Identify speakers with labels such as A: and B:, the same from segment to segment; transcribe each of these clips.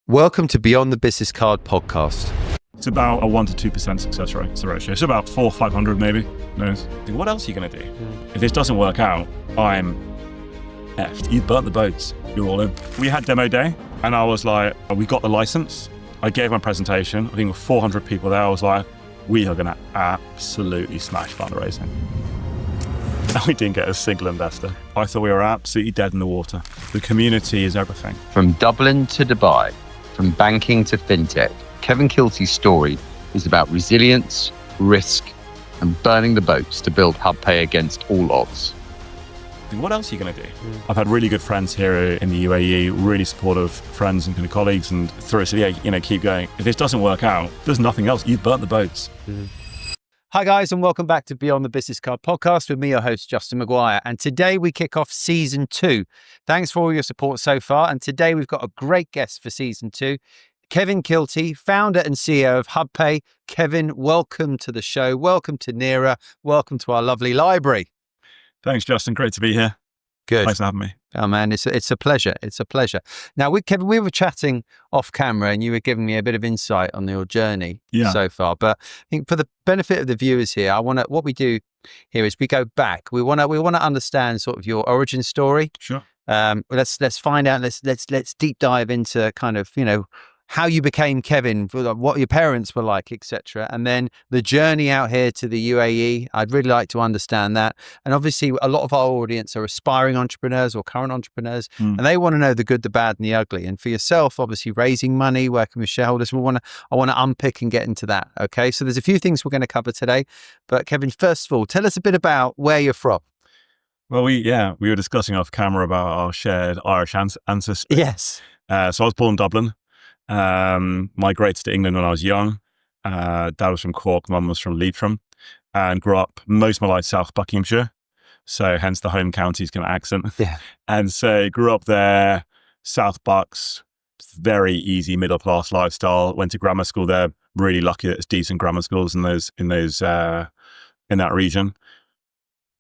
A: Welcome to Beyond the Business Card podcast.
B: It's about a 1% to 2% success rate. It's a ratio. It's about 400 or 500 maybe. Who knows? What else are you going to do? If this doesn't work out, I'm effed. You've burnt the boats. You're all in. We had demo day and I was like, we got the license. I gave my presentation. I think with 400 people there, I was like, we are going to absolutely smash fundraising. And we didn't get a single investor. I thought we were absolutely dead in the water. The community is everything.
C: From Dublin to Dubai, from banking to fintech, Kevin Kilty's story is about resilience, risk, and burning the boats to build HubPay against all odds.
B: What else are you going to do? I've had really good friends here in the UAE, really supportive friends and kind of colleagues, and through it, keep going. If this doesn't work out, there's nothing else. You've burnt the boats.
A: Hi guys, and welcome back to Beyond the Business Card podcast with me, your host, Justin Maguire. And today we kick off season 2. Thanks for all your support so far. And today we've got a great guest for season 2, Kevin Kilty, founder and CEO of HubPay. Kevin, welcome to the show. Welcome to NERA. Welcome to our lovely library.
B: Thanks, Justin. Great to be here.
A: Good.
B: Thanks for having me.
A: Oh man, it's a pleasure. It's a pleasure. Now, Kevin, we were chatting off camera and you were giving me a bit of insight on your journey so far. But I think for the benefit of the viewers here, what we do here is we go back. We want to understand sort of your origin story.
B: Sure.
A: Let's find out. Let's deep dive into kind of, how you became Kevin, what your parents were like, etc. And then the journey out here to the UAE. I'd really like to understand that. And obviously, a lot of our audience are aspiring entrepreneurs or current entrepreneurs, and they want to know the good, the bad, and the ugly. And for yourself, obviously, raising money, working with shareholders, I want to unpick and get into that. Okay, so there's a few things we're going to cover today. But Kevin, first of all, tell us a bit about where you're from.
B: Well, we were discussing off camera about our shared Irish ancestry.
A: Yes.
B: So I was born in Dublin. Migrated to England when I was young. Dad was from Cork, mum was from Leitrim, and grew up most of my life South Buckinghamshire. So hence the home counties kind of accent.
A: Yeah.
B: And so grew up there, South Bucks, very easy middle class lifestyle. Went to grammar school there. Really lucky that it's decent grammar schools in that region.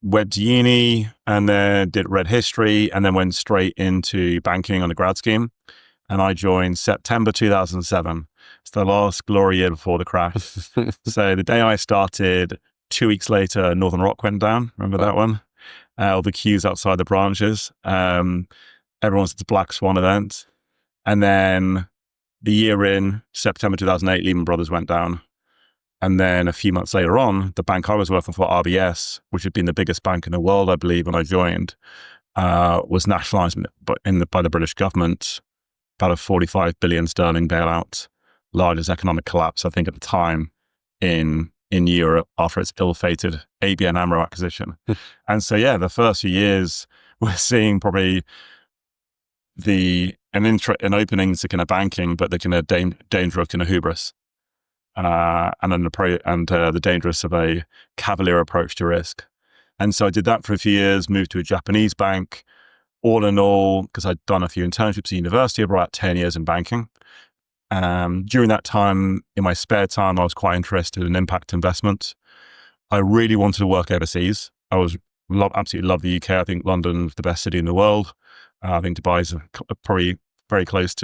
B: Went to uni and then did read history and then went straight into banking on a grad scheme. And I joined September 2007. It's the last glory year before the crash. So the day I started, 2 weeks later, Northern Rock went down. Remember that one? All the queues outside the branches. Everyone's at the Black Swan event. And then the year in, September 2008, Lehman Brothers went down. And then a few months later on, the bank I was working for, RBS, which had been the biggest bank in the world, I believe, when I joined, was nationalised by the British government. About a 45 billion sterling bailout, largest economic collapse, I think, at the time in Europe after its ill-fated ABN AMRO acquisition. And so, the first few years, we're seeing probably an opening to kind of banking, but the kind of danger of kind of hubris, and the dangerous of a cavalier approach to risk. And so I did that for a few years, moved to a Japanese bank. All in all, because I'd done a few internships at university, about 10 years in banking. During that time, in my spare time, I was quite interested in impact investment. I really wanted to work overseas. Absolutely love the UK. I think London's the best city in the world. I think Dubai is probably very close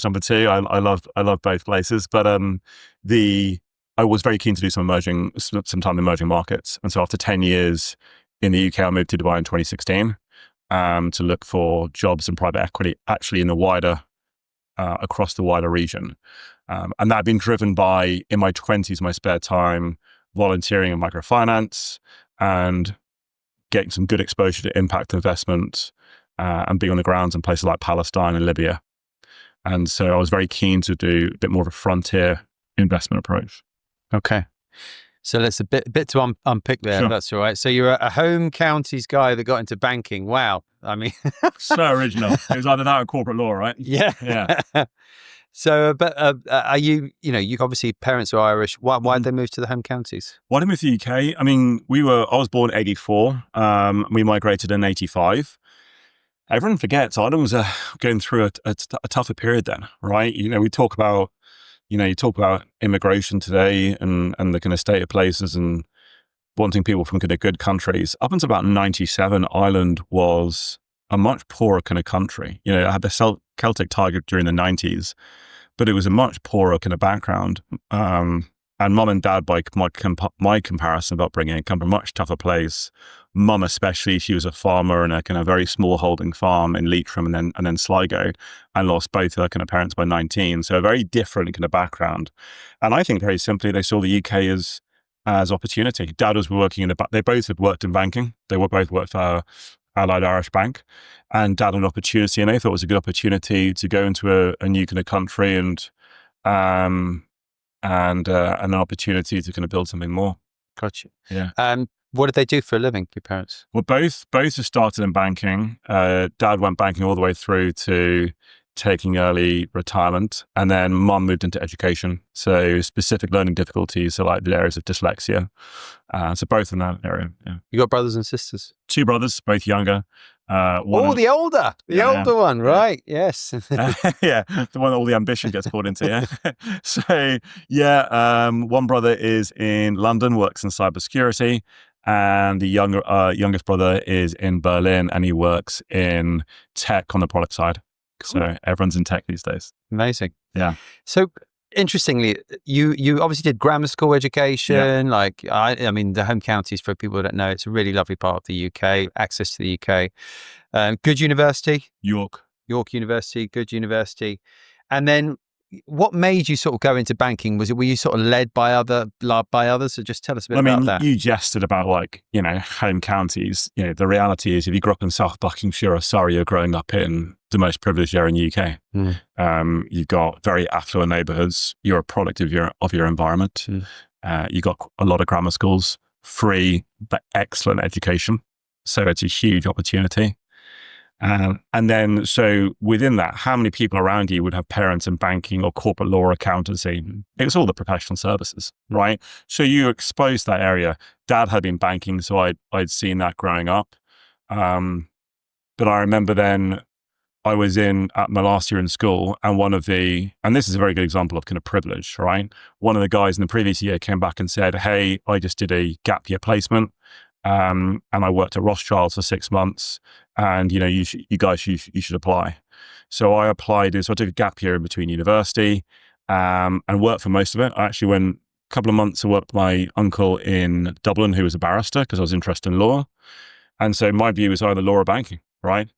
B: number 2. I love both places, but I was very keen to do some time in emerging markets. And so after 10 years in the UK, I moved to Dubai in 2016. To look for jobs in private equity, actually across the wider region. And that had been driven by, in my 20s, my spare time, volunteering in microfinance and getting some good exposure to impact investment and being on the grounds in places like Palestine and Libya. And so I was very keen to do a bit more of a frontier investment approach.
A: Okay. So that's a bit to unpick there.
B: Sure.
A: That's all right. So you're a home counties guy that got into banking. Wow. I mean,
B: so original. It was either that or corporate law, right?
A: Yeah. So, but are you obviously parents are Irish. Why did they move to the home counties?
B: Why did they move to the UK? I mean, I was born in 84. We migrated in 85. Everyone forgets Ireland was going through a tougher period then, right? We talk about, you talk about immigration today and the kind of state of places and wanting people from kind of good countries. Up until about 97, Ireland was a much poorer kind of country. It had the Celtic Tiger during the 90s, but it was a much poorer kind of background. And mum and dad, by my comparison of upbringing, come from a much tougher place. Mum especially, she was a farmer in a kind of very small holding farm in Leitrim and then Sligo, and lost both her kind of parents by 19. So a very different kind of background. And I think very simply, they saw the UK as opportunity. Dad was working in they both had worked in banking. They both worked for Allied Irish Bank, and Dad had an opportunity, and they thought it was a good opportunity to go into a new kind of country and an opportunity to kind of build something more.
A: Gotcha.
B: Yeah.
A: What did they do for a living, your parents?
B: Well, both have started in banking. Dad went banking all the way through to taking early retirement, and then mum moved into education. So specific learning difficulties, so like the areas of dyslexia. So both in that area. Yeah.
A: You got brothers and sisters?
B: 2 brothers, both younger.
A: The older one, right? Yes.
B: Yeah, the one that all the ambition gets poured into. Yeah. So yeah, one brother is in London, works in cybersecurity, and the youngest brother is in Berlin, and he works in tech on the product side. Cool. So everyone's in tech these days.
A: Amazing.
B: Yeah.
A: So interestingly, you obviously did grammar school education.
B: Yeah.
A: Like I mean, the home counties, for people that don't know, it's a really lovely part of the UK. Access to the UK. Good university. York University. Good university. And then, what made you sort of go into banking? Were you sort of led by others? So just tell us a bit about that.
B: You jested about home counties. The reality is, if you grew up in South Buckinghamshire or Surrey, you're growing up in the most privileged area in the UK. Mm. You've got very affluent neighbourhoods. You're a product of your environment. Mm. You've got a lot of grammar schools, free but excellent education. So it's a huge opportunity. And then, so within that, how many people around you would have parents in banking or corporate law or accountancy? It was all the professional services, right? So you exposed that area. Dad had been banking, so I'd seen that growing up. But I remember then I was at my last year in school, and and this is a very good example of kind of privilege, right? One of the guys in the previous year came back and said, "Hey, I just did a gap year placement. And I worked at Rothschilds for 6 months, and you should apply." So I applied. So I took a gap year in between university, and worked for most of it. I actually went a couple of months to work with my uncle in Dublin, who was a barrister, because I was interested in law. And so my view was either law or banking, right?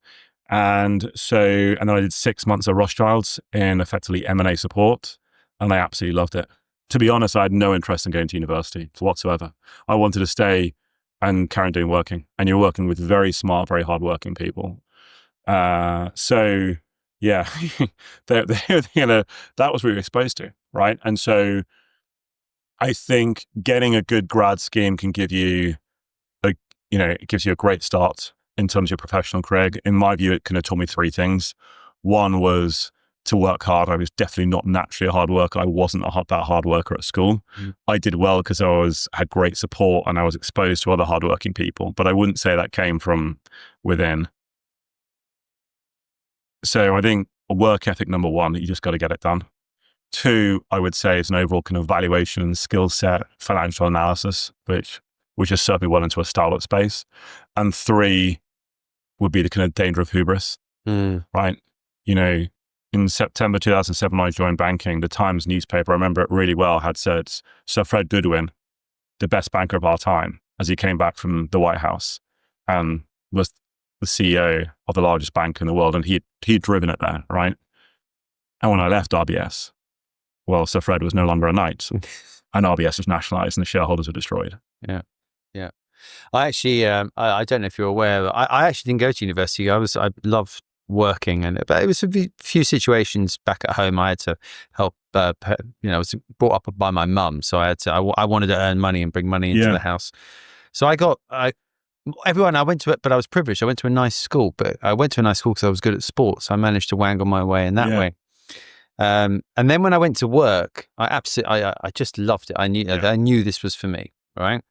B: And then I did 6 months at Rothschilds in effectively M&A support, and I absolutely loved it. To be honest, I had no interest in going to university whatsoever. I wanted to stay and carry on doing working. And you're working with very smart, very hardworking people. So yeah, that was what we were exposed to, right? And so I think getting a good grad scheme can give you it gives you a great start in terms of your professional career. In my view, it kind of taught me 3 things. One was to work hard. I was definitely not naturally a hard worker. I wasn't that hard worker at school. Mm. I did well because I had great support and I was exposed to other hardworking people, but I wouldn't say that came from within. So I think work ethic, number 1, you just got to get it done. 2, I would say, is an overall kind of valuation, skill set, financial analysis, which has served me well into a startup space. And 3 would be the kind of danger of hubris, right? In September 2007, I joined banking. The Times newspaper, I remember it really well, had said, Sir Fred Goodwin, the best banker of our time, as he came back from the White House and was the CEO of the largest bank in the world. And he'd driven it there, right? And when I left RBS, well, Sir Fred was no longer a knight and RBS was nationalized and the shareholders were destroyed.
A: Yeah. Yeah. I actually, I don't know if you're aware, but I actually didn't go to university. I loved working, but it was a few situations back at home. I had to help. I was brought up by my mum, so I wanted to earn money and bring money into the house. So I went to it, but I was privileged. I went to a nice school, because I was good at sports. I managed to wangle my way in that way. And then when I went to work, I just loved it. I knew this was for me, right?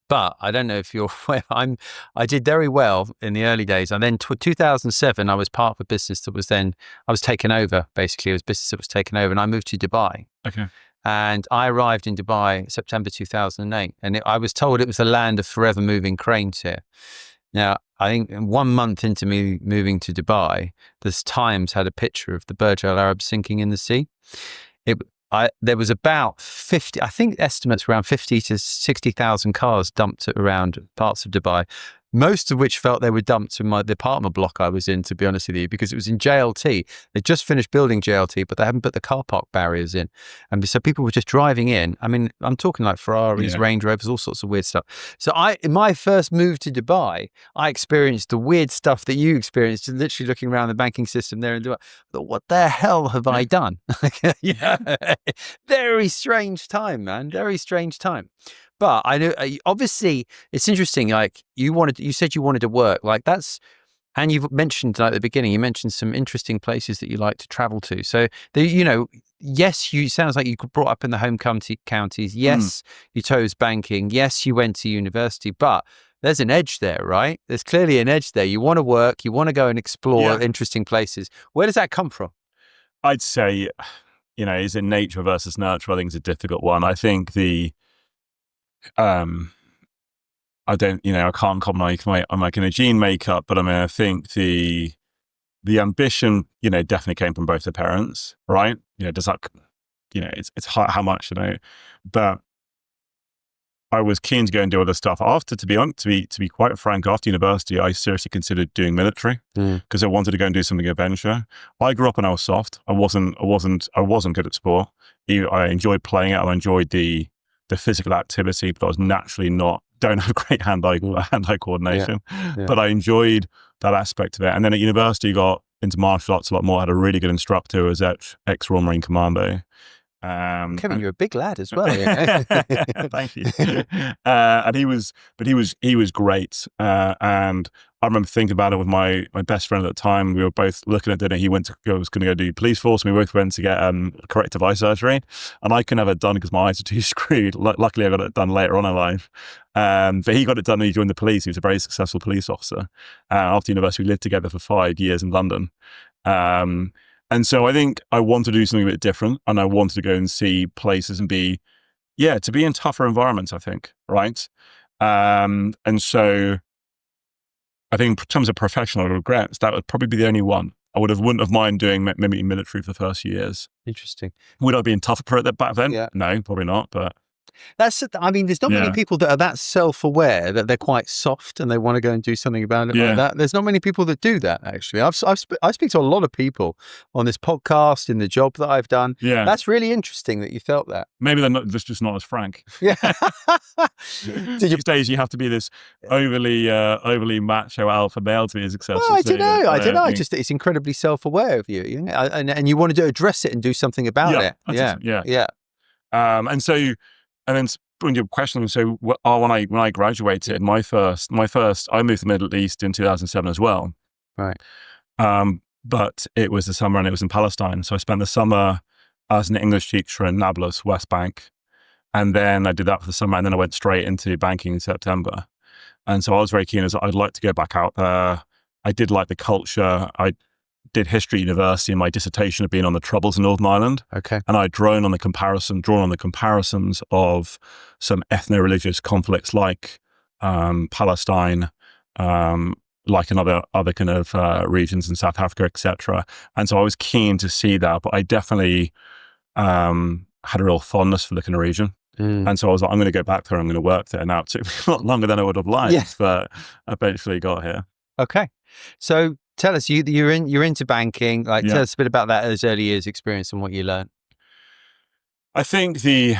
A: But I don't know if you're aware, I did very well in the early days. And then 2007, I was part of a business that I was taken over, basically. It was a business that was taken over, and I moved to Dubai.
B: Okay.
A: And I arrived in Dubai September 2008. And I was told it was the land of forever moving cranes here. Now, I think 1 month into me moving to Dubai, this Times had a picture of the Burj Al Arab sinking in the sea. There was about 50, I think estimates around 50 to 60,000 cars dumped around parts of Dubai, most of which felt they were dumped in the apartment block I was in, to be honest with you, because it was in JLT. They just finished building JLT, but they haven't put the car park barriers in. And so people were just driving in. I mean, I'm talking like Ferraris, Range Rovers, all sorts of weird stuff. So in my first move to Dubai, I experienced the weird stuff that you experienced, literally looking around the banking system there in Dubai. But what the hell have I done? Very strange time, man. Very strange time. But I know, obviously, it's interesting. Like you said you wanted to work like that's, and you've mentioned like at the beginning, you mentioned some interesting places that you like to travel to. So yes, sounds like you brought up in the home counties. Yes, you chose banking. Yes, you went to university, but there's an edge there, right? There's clearly an edge there. You want to work, you want to go and explore interesting places. Where does that come from?
B: I'd say, is it nature versus nurture? I think it's a difficult one. I think I can't comment on my kind of gene makeup, but I mean, I think the ambition, definitely came from both the parents, right? Does that, it's how much, but I was keen to go and do other stuff after, to be quite frank, after university, I seriously considered doing military because I wanted to go and do something adventure. I grew up and I was soft. I wasn't good at sport. I enjoyed playing it. I enjoyed the physical activity, but I was naturally don't have great hand-eye coordination. Yeah. But I enjoyed that aspect of it. And then at university, got into martial arts a lot more. I had a really good instructor who was ex-Royal Marine Commando.
A: Kevin, you're a big lad as well.
B: Thank you. And he was great. And I remember thinking about it with my best friend at the time. We were both looking at dinner. He was going to go do police force, and we both went to get corrective eye surgery. And I couldn't have it done because my eyes are too screwed. Luckily, I got it done later on in life. But he got it done when he joined the police. He was a very successful police officer. After university, we lived together for 5 years in London. And so I think I wanted to do something a bit different, and I wanted to go and see places and to be in tougher environments, I think, right? And so I think in terms of professional regrets, that would probably be the only one. I wouldn't have minded doing maybe military for the first few years.
A: Interesting.
B: Would I be in tougher for it back then?
A: Yeah.
B: No, probably not, but...
A: there's not many people that are that self-aware that they're quite soft and they want to go and do something about it like that. There's not many people that do that, actually. I speak to a lot of people on this podcast, in the job that I've done. Yeah. That's really interesting that you felt that.
B: Maybe they're just not as frank.
A: Yeah.
B: These days you have to be this overly macho alpha male to be successful.
A: Well, I don't know. I just it's incredibly self-aware of you, and you want to address it and do something about it. Yeah.
B: And then on your question, so when I graduated, my first, I moved to the Middle East in 2007 as well.
A: Right.
B: But it was the summer and it was in Palestine. So I spent the summer as an English teacher in Nablus, West Bank. And then I did that for the summer, and then I went straight into banking in September. And so I was very keen, as I'd like to go back out there. I did like the culture. I did history at university, and my dissertation had been on the Troubles in Northern Ireland.
A: Okay.
B: And I'd drawn on the comparisons of some ethno-religious conflicts like Palestine, like in other kind of regions in South Africa, etc. And so I was keen to see that, but I definitely had a real fondness for the kind of region. And so I was like, I'm going to go back there, I'm going to work there. Now it took me a lot longer than I would have liked, but I eventually got here.
A: Okay. So tell us, you're into banking. Tell us a bit about those early years experience and what you learned.
B: I think the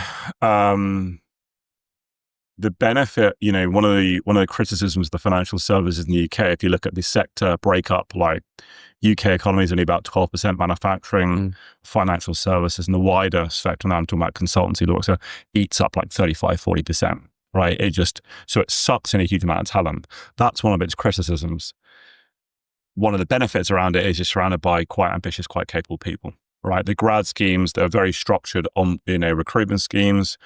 B: benefit, one of the criticisms of the financial services in the UK, if you look at the sector breakup, like UK economy is only about 12% manufacturing, financial services, and the wider sector, now I'm talking about consultancy law, so eats up like 35-40%, right? So it sucks in a huge amount of talent. That's one of its criticisms. One of the benefits around it is you're surrounded by quite ambitious, quite capable people, right? The grad schemes, they're very structured on, recruitment schemes,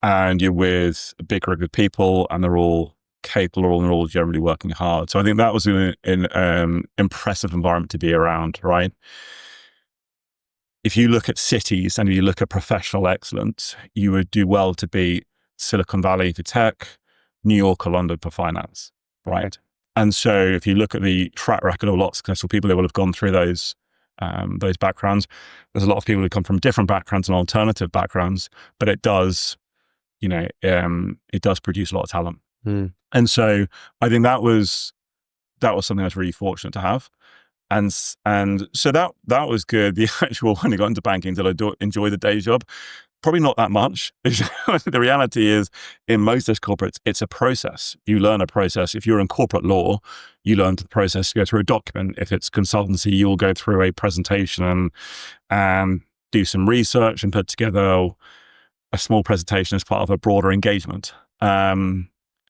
B: and you're with a big group of people, and they're all capable, and they're all generally working hard. So I think that was an impressive environment to be around, right? If you look at cities and you look at professional excellence, you would do well to be Silicon Valley for tech, New York or London for finance, right? And so if you look at the track record of a lot of successful people, they will have gone through those backgrounds. There's a lot of people who come from different backgrounds and alternative backgrounds, but it does, it does produce a lot of talent. And so I think that was something I was really fortunate to have. And so that was good. The actual, when I got into banking, did I enjoy the day job? Probably not that much. The reality is, in most of those corporates, it's a process. You learn a process. If you're in corporate law, you learn the process to go through a document. If it's consultancy, you'll go through a presentation and do some research and put together a small presentation as part of a broader engagement. And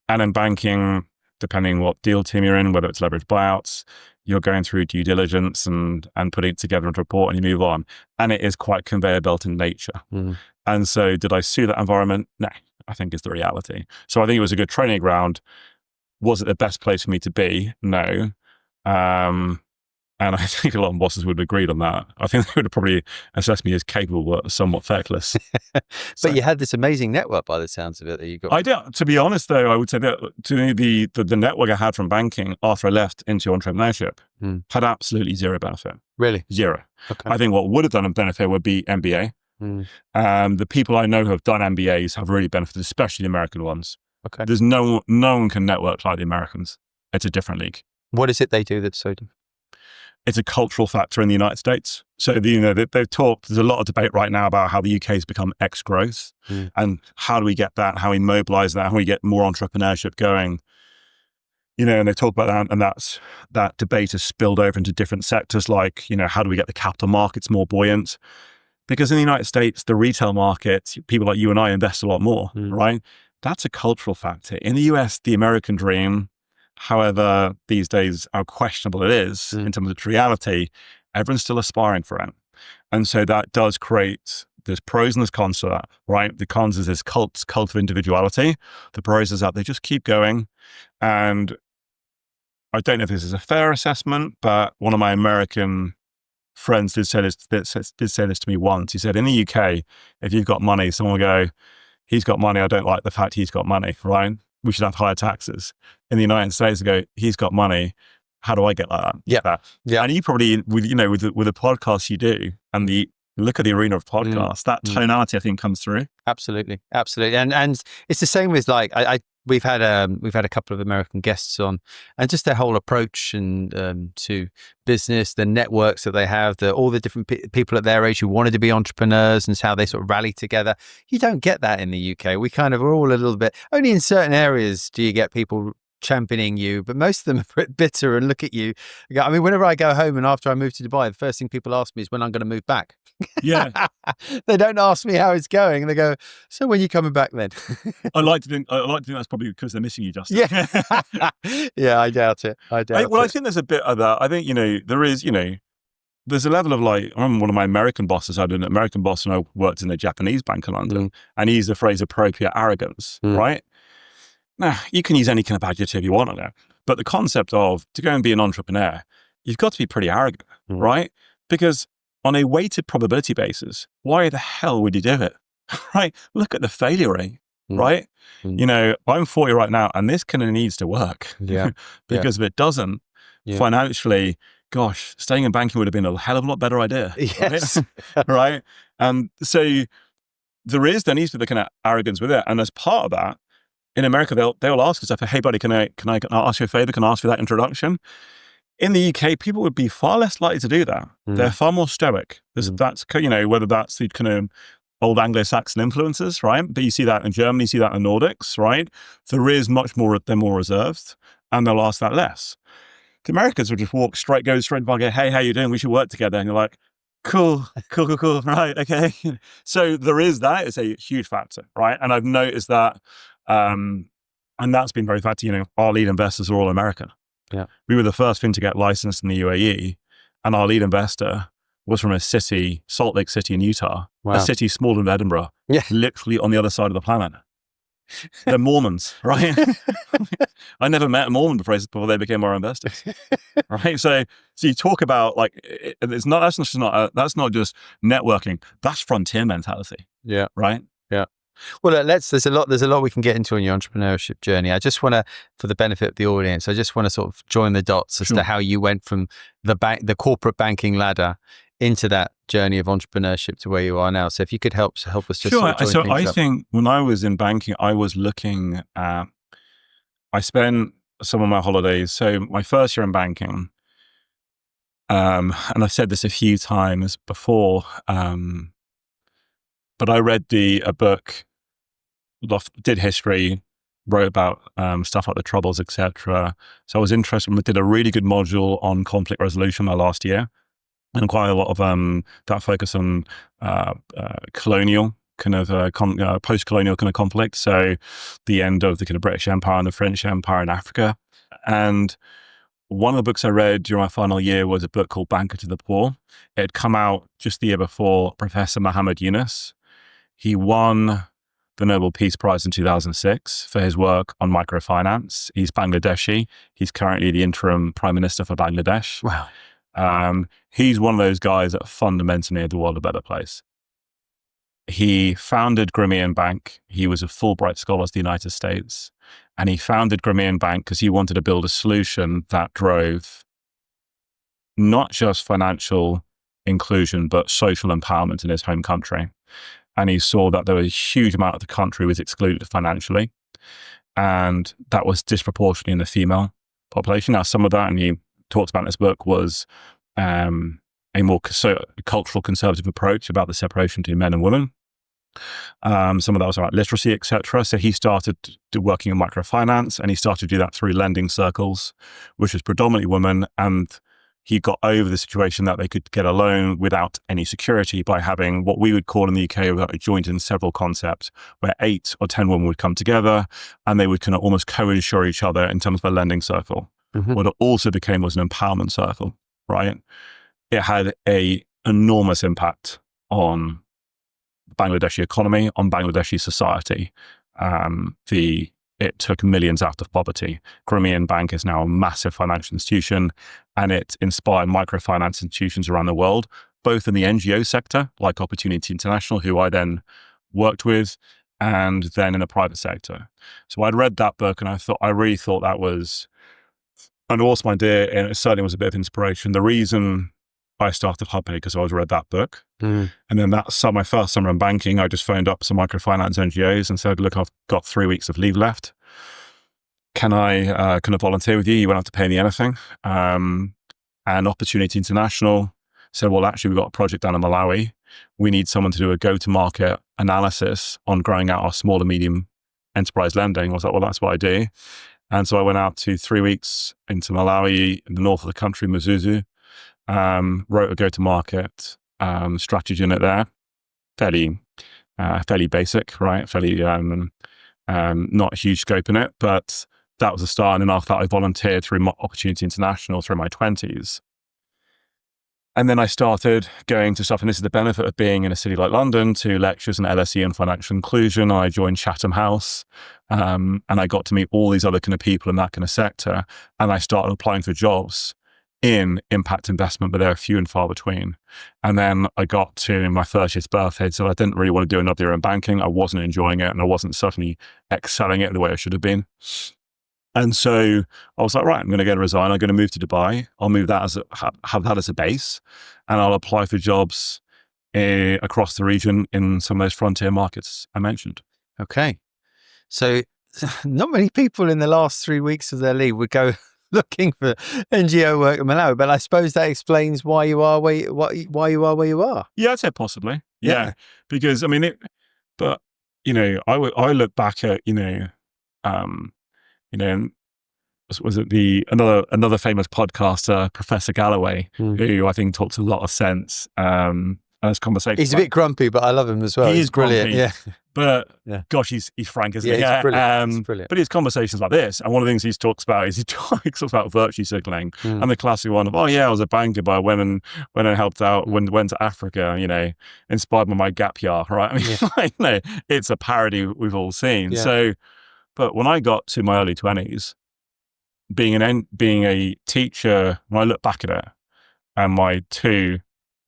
B: in banking, depending what deal team you're in, whether it's leveraged buyouts, you're going through due diligence and putting it together into a report, and you move on. And it is quite conveyor belt in nature. And so did I sue that environment? No, I think it's the reality. So I think it was a good training ground. Was it the best place for me to be? No. And I think a lot of bosses would have agreed on that. I think they would have probably assessed me as capable, but somewhat feckless.
A: But you had this amazing network by the sounds of it that you got.
B: I did. To be honest, though, I would say that to me, the network I had from banking after I left into entrepreneurship had absolutely zero benefit.
A: Really?
B: Zero.
A: Okay.
B: I think what would have done a benefit would be MBA. The people I know who have done MBAs have really benefited, especially the American ones.
A: Okay.
B: There's no one can network like the Americans. It's a different league.
A: What is it they do that's so different?
B: It's a cultural factor in the United States. So, they've talked, there's a lot of debate right now about how the UK has become ex-growth and how do we get that, how we mobilize that, how we get more entrepreneurship going. And they talk about that, and that debate has spilled over into different sectors like, how do we get the capital markets more buoyant? Because in the United States, the retail market, people like you and I invest a lot more, right? That's a cultural factor. In the US, the American dream, however, these days, how questionable it is in terms of its reality, everyone's still aspiring for it. And so that does create, there's pros and there's cons to that, right? The cons is this cult of individuality. The pros is that they just keep going. And I don't know if this is a fair assessment, but one of my American friends did say this to me once. He said, in the UK, if you've got money, someone will go, he's got money, I don't like the fact he's got money, right? We should have higher taxes. In the United States, they go, he's got money, how do I get like that? Yeah. And you probably, with the podcast you do, and the look at the arena of podcasts, that tonality I think comes through.
A: Absolutely. And it's the same with we've had a couple of American guests on, and just their whole approach and to business, the networks that they have, all the different people at their age who wanted to be entrepreneurs, and how they sort of rally together. You don't get that in the UK. We kind of are all a little bit, only in certain areas do you get people championing you, but most of them are a bit bitter and look at you. I mean, whenever I go home and after I move to Dubai, the first thing people ask me is when I'm going to move back.
B: Yeah.
A: They don't ask me how it's going, and they go, so when are you coming back then?
B: I like to think that's probably because they're missing you, Justin.
A: Yeah. Yeah, I doubt it. I
B: think there's a bit of that. I think, there is, there's a level of I remember one of my American bosses, I had an American boss, and I worked in a Japanese bank in London, and he used the phrase appropriate arrogance, right? Now, you can use any kind of adjective you want on it, but the concept of to go and be an entrepreneur, you've got to be pretty arrogant, right? Because on a weighted probability basis, why the hell would you do it, right? Look at the failure rate, right? I'm 40 right now, and this kind of needs to work.
A: Yeah.
B: Because if it doesn't, financially, gosh, staying in banking would have been a hell of a lot better idea.
A: Yes.
B: Right? Right? And so there needs to be the kind of arrogance with it. And as part of that, in America, they'll ask us, hey buddy, can I ask you a favor? Can I ask for that introduction? In the UK, people would be far less likely to do that. They're far more stoic. That's, whether that's the kind of old Anglo-Saxon influences, right? But you see that in Germany, you see that in the Nordics, right? There is much more, they're more reserved, and they'll ask that less. The Americans would just go straight and go, hey, how you doing? We should work together. And you're like, cool, right, okay. So there is that. It's a huge factor, right? And I've noticed that, and that's been very factor. Our lead investors are all American.
A: Yeah.
B: We were the first thing to get licensed in the UAE, and our lead investor was from a city, Salt Lake City in Utah, a city smaller than Edinburgh, literally on the other side of the planet. They're Mormons, right? I never met a Mormon before they became our investors, right? So you talk about that's not just networking. That's frontier mentality.
A: Yeah.
B: Right.
A: Yeah. Well, there's a lot we can get into on your entrepreneurship journey. I just want to, for the benefit of the audience, I just want to sort of join the dots as
B: Sure.
A: to how you went from the corporate banking ladder into that journey of entrepreneurship to where you are now. So if you could help us just sort of join
B: So
A: things
B: I
A: up.
B: think when I was in banking, I was looking at, I spent some of my holidays. So my first year in banking, and I've said this a few times before, but I read a book, did history, wrote about stuff like the Troubles, etc. So I was interested. We did a really good module on conflict resolution my last year, and quite a lot of that focus on colonial kind of post-colonial kind of conflict. So the end of the kind of British Empire and the French Empire in Africa. And one of the books I read during my final year was a book called Banker to the Poor. It had come out just the year before. Professor Muhammad Yunus, he won the Nobel Peace Prize in 2006 for his work on microfinance. He's Bangladeshi. He's currently the interim prime minister for Bangladesh.
A: Wow.
B: He's one of those guys that fundamentally made the world a better place. He founded Grameen Bank. He was a Fulbright scholar to the United States. And he founded Grameen Bank because he wanted to build a solution that drove not just financial inclusion, but social empowerment in his home country. And he saw that there was a huge amount of the country was excluded financially. And that was disproportionately in the female population. Now, some of that, and he talked about in this book, was a more cultural conservative approach about the separation between men and women. Some of that was about literacy, etc. So he started working in microfinance, and he started to do that through lending circles, which was predominantly women. And he got over the situation that they could get a loan without any security by having what we would call in the UK a joint and several concept, where 8 or 10 women would come together and they would kind of almost co-insure each other in terms of a lending circle.
A: Mm-hmm.
B: What it also became was an empowerment circle, right? It had an enormous impact on the Bangladeshi economy, on Bangladeshi society. It took millions out of poverty. Grameen Bank is now a massive financial institution, and it inspired microfinance institutions around the world, both in the NGO sector, like Opportunity International, who I then worked with, and then in the private sector. So I'd read that book, and I really thought that was an awesome idea, and it certainly was a bit of inspiration. The reason I started HubPay because I read that book. And then my first summer in banking, I just phoned up some microfinance NGOs and said, look, I've got 3 weeks of leave left. Can I volunteer with you? You won't have to pay me anything. And Opportunity International said, well, actually, we've got a project down in Malawi. We need someone to do a go-to-market analysis on growing out our small and medium enterprise lending. I was like, well, that's what I do. And so I went out to 3 weeks into Malawi, in the north of the country, Mzuzu. Wrote a go-to-market strategy in it there, fairly basic, right? Fairly not a huge scope in it, but that was the start. And then after that, I volunteered through Opportunity International through my 20s. And then I started going to stuff, and this is the benefit of being in a city like London, to lectures and LSE and financial inclusion. I joined Chatham House, and I got to meet all these other kind of people in that kind of sector. And I started applying for jobs in impact investment, but they're few and far between. And then I got to my 30th birthday, so I didn't really want to do another year in banking. I wasn't enjoying it, and I wasn't certainly excelling it the way I should have been. And so I was like, right, I'm going to resign. I'm going to move to Dubai. I'll move that have that as a base, and I'll apply for jobs across the region in some of those frontier markets I mentioned.
A: Okay. So not many people in the last 3 weeks of their leave would go looking for NGO work in Malawi, but I suppose that explains why you are where you are.
B: Yeah, I'd say possibly. Yeah. Because I mean, I look back at, was it another famous podcaster, Professor Galloway, who I think talks a lot of sense. As conversation.
A: He's a bit grumpy, but I love him as well. He's brilliant.
B: Grumpy,
A: yeah.
B: But gosh, he's frank, isn't he?
A: He's brilliant. He's brilliant.
B: But his conversations like this, and one of the things he talks about virtue signaling, and the classic one of, I was a banker, but when I helped out, went to Africa, inspired by my gap year, right? I mean, it's a parody we've all seen.
A: Yeah.
B: So, but when I got to my early 20s, being a teacher, when I look back at it, and my 2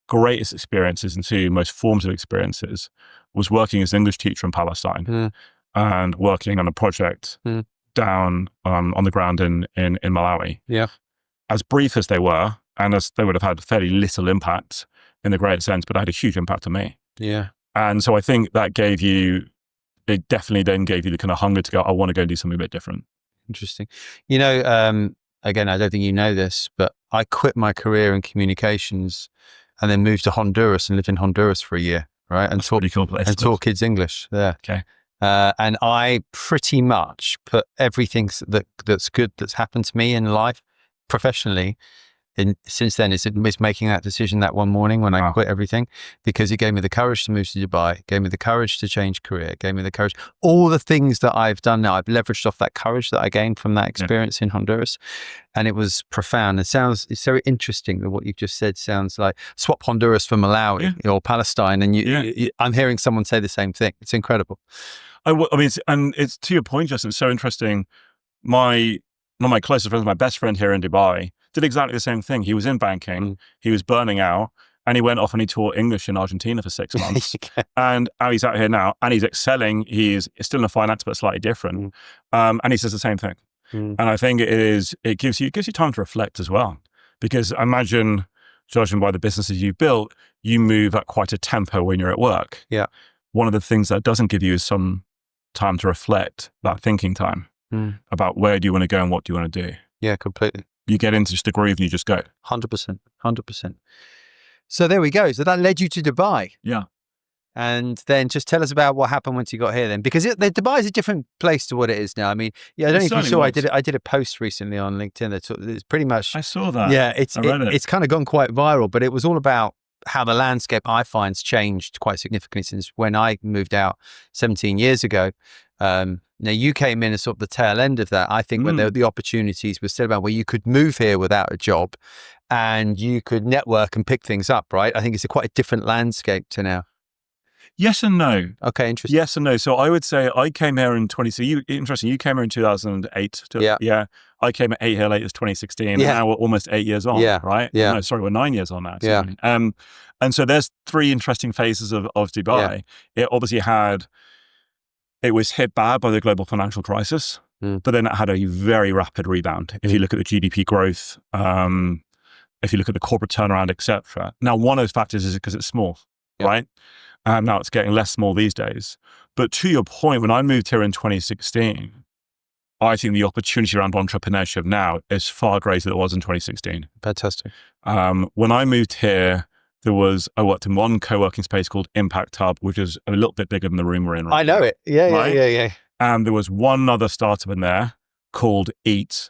B: greatest experiences and two most formative experiences was working as an English teacher in Palestine and working on a project down on the ground in Malawi.
A: Yeah.
B: As brief as they were, and as they would have had fairly little impact in the greater sense, but it had a huge impact on me.
A: Yeah.
B: And so I think that it definitely then gave you the kind of hunger to go, I want to go do something a bit different.
A: Interesting. Again, I don't think you know this, but I quit my career in communications and then moved to Honduras and lived in Honduras for a year, right? And taught kids English there.
B: Okay.
A: And I pretty much put everything that's good that's happened to me in life professionally. And since then, it's making that decision that one morning when I quit everything, because it gave me the courage to move to Dubai, gave me the courage to change career, gave me the courage. All the things that I've done now, I've leveraged off that courage that I gained from that experience in Honduras. And it was profound. It's very interesting that what you've just said sounds like swap Honduras for Malawi or Palestine. And I'm hearing someone say the same thing. It's incredible.
B: I mean, it's to your point, Justin, it's so interesting. One of my closest friends, my best friend here in Dubai, did exactly the same thing. He was in banking, he was burning out, and he went off and he taught English in Argentina for 6 months. And he's out here now and he's excelling. He's still in the finance, but slightly different. And he says the same thing. And I think it gives you time to reflect as well. Because I imagine, judging by the businesses you've built, you move at quite a tempo when you're at work.
A: Yeah.
B: One of the things that doesn't give you is some time to reflect, that thinking time about where do you want to go and what do you want to do.
A: Yeah, completely.
B: You get into just the groove and you just go.
A: 100%. So there we go. So that led you to Dubai.
B: Yeah.
A: And then just tell us about what happened once you got here then, because Dubai is a different place to what it is now. I mean, I don't know if you saw, I did a post recently on LinkedIn it's pretty much.
B: I saw that.
A: Yeah,
B: I read it.
A: It's kind of gone quite viral, but it was all about how the landscape I find's changed quite significantly since when I moved out 17 years ago. Now you came in as sort of the tail end of that. I think when the opportunities were still about where you could move here without a job and you could network and pick things up, right? I think it's quite a different landscape to now.
B: Yes and no.
A: Okay, interesting.
B: Yes and no. So I would say I came here in interesting. You came here in 2008. Yeah. I came at 8 here late as 2016. And now we're almost 8 years on.
A: Yeah.
B: Right?
A: Yeah.
B: No, sorry, we're 9 years on now.
A: Yeah.
B: And so there's 3 interesting phases of Dubai. Yeah. It obviously it was hit bad by the global financial crisis, but then it had a very rapid rebound. If you look at the GDP growth, if you look at the corporate turnaround, etc. Now, one of those factors is because it's small, right? Now it's getting less small these days. But to your point, when I moved here in 2016, I think the opportunity around entrepreneurship now is far greater than it was in 2016.
A: Fantastic.
B: When I moved here, I worked in one co-working space called Impact Hub, which is a little bit bigger than the room we're in right now.
A: I know it. Yeah.
B: And there was one other startup in there called Eat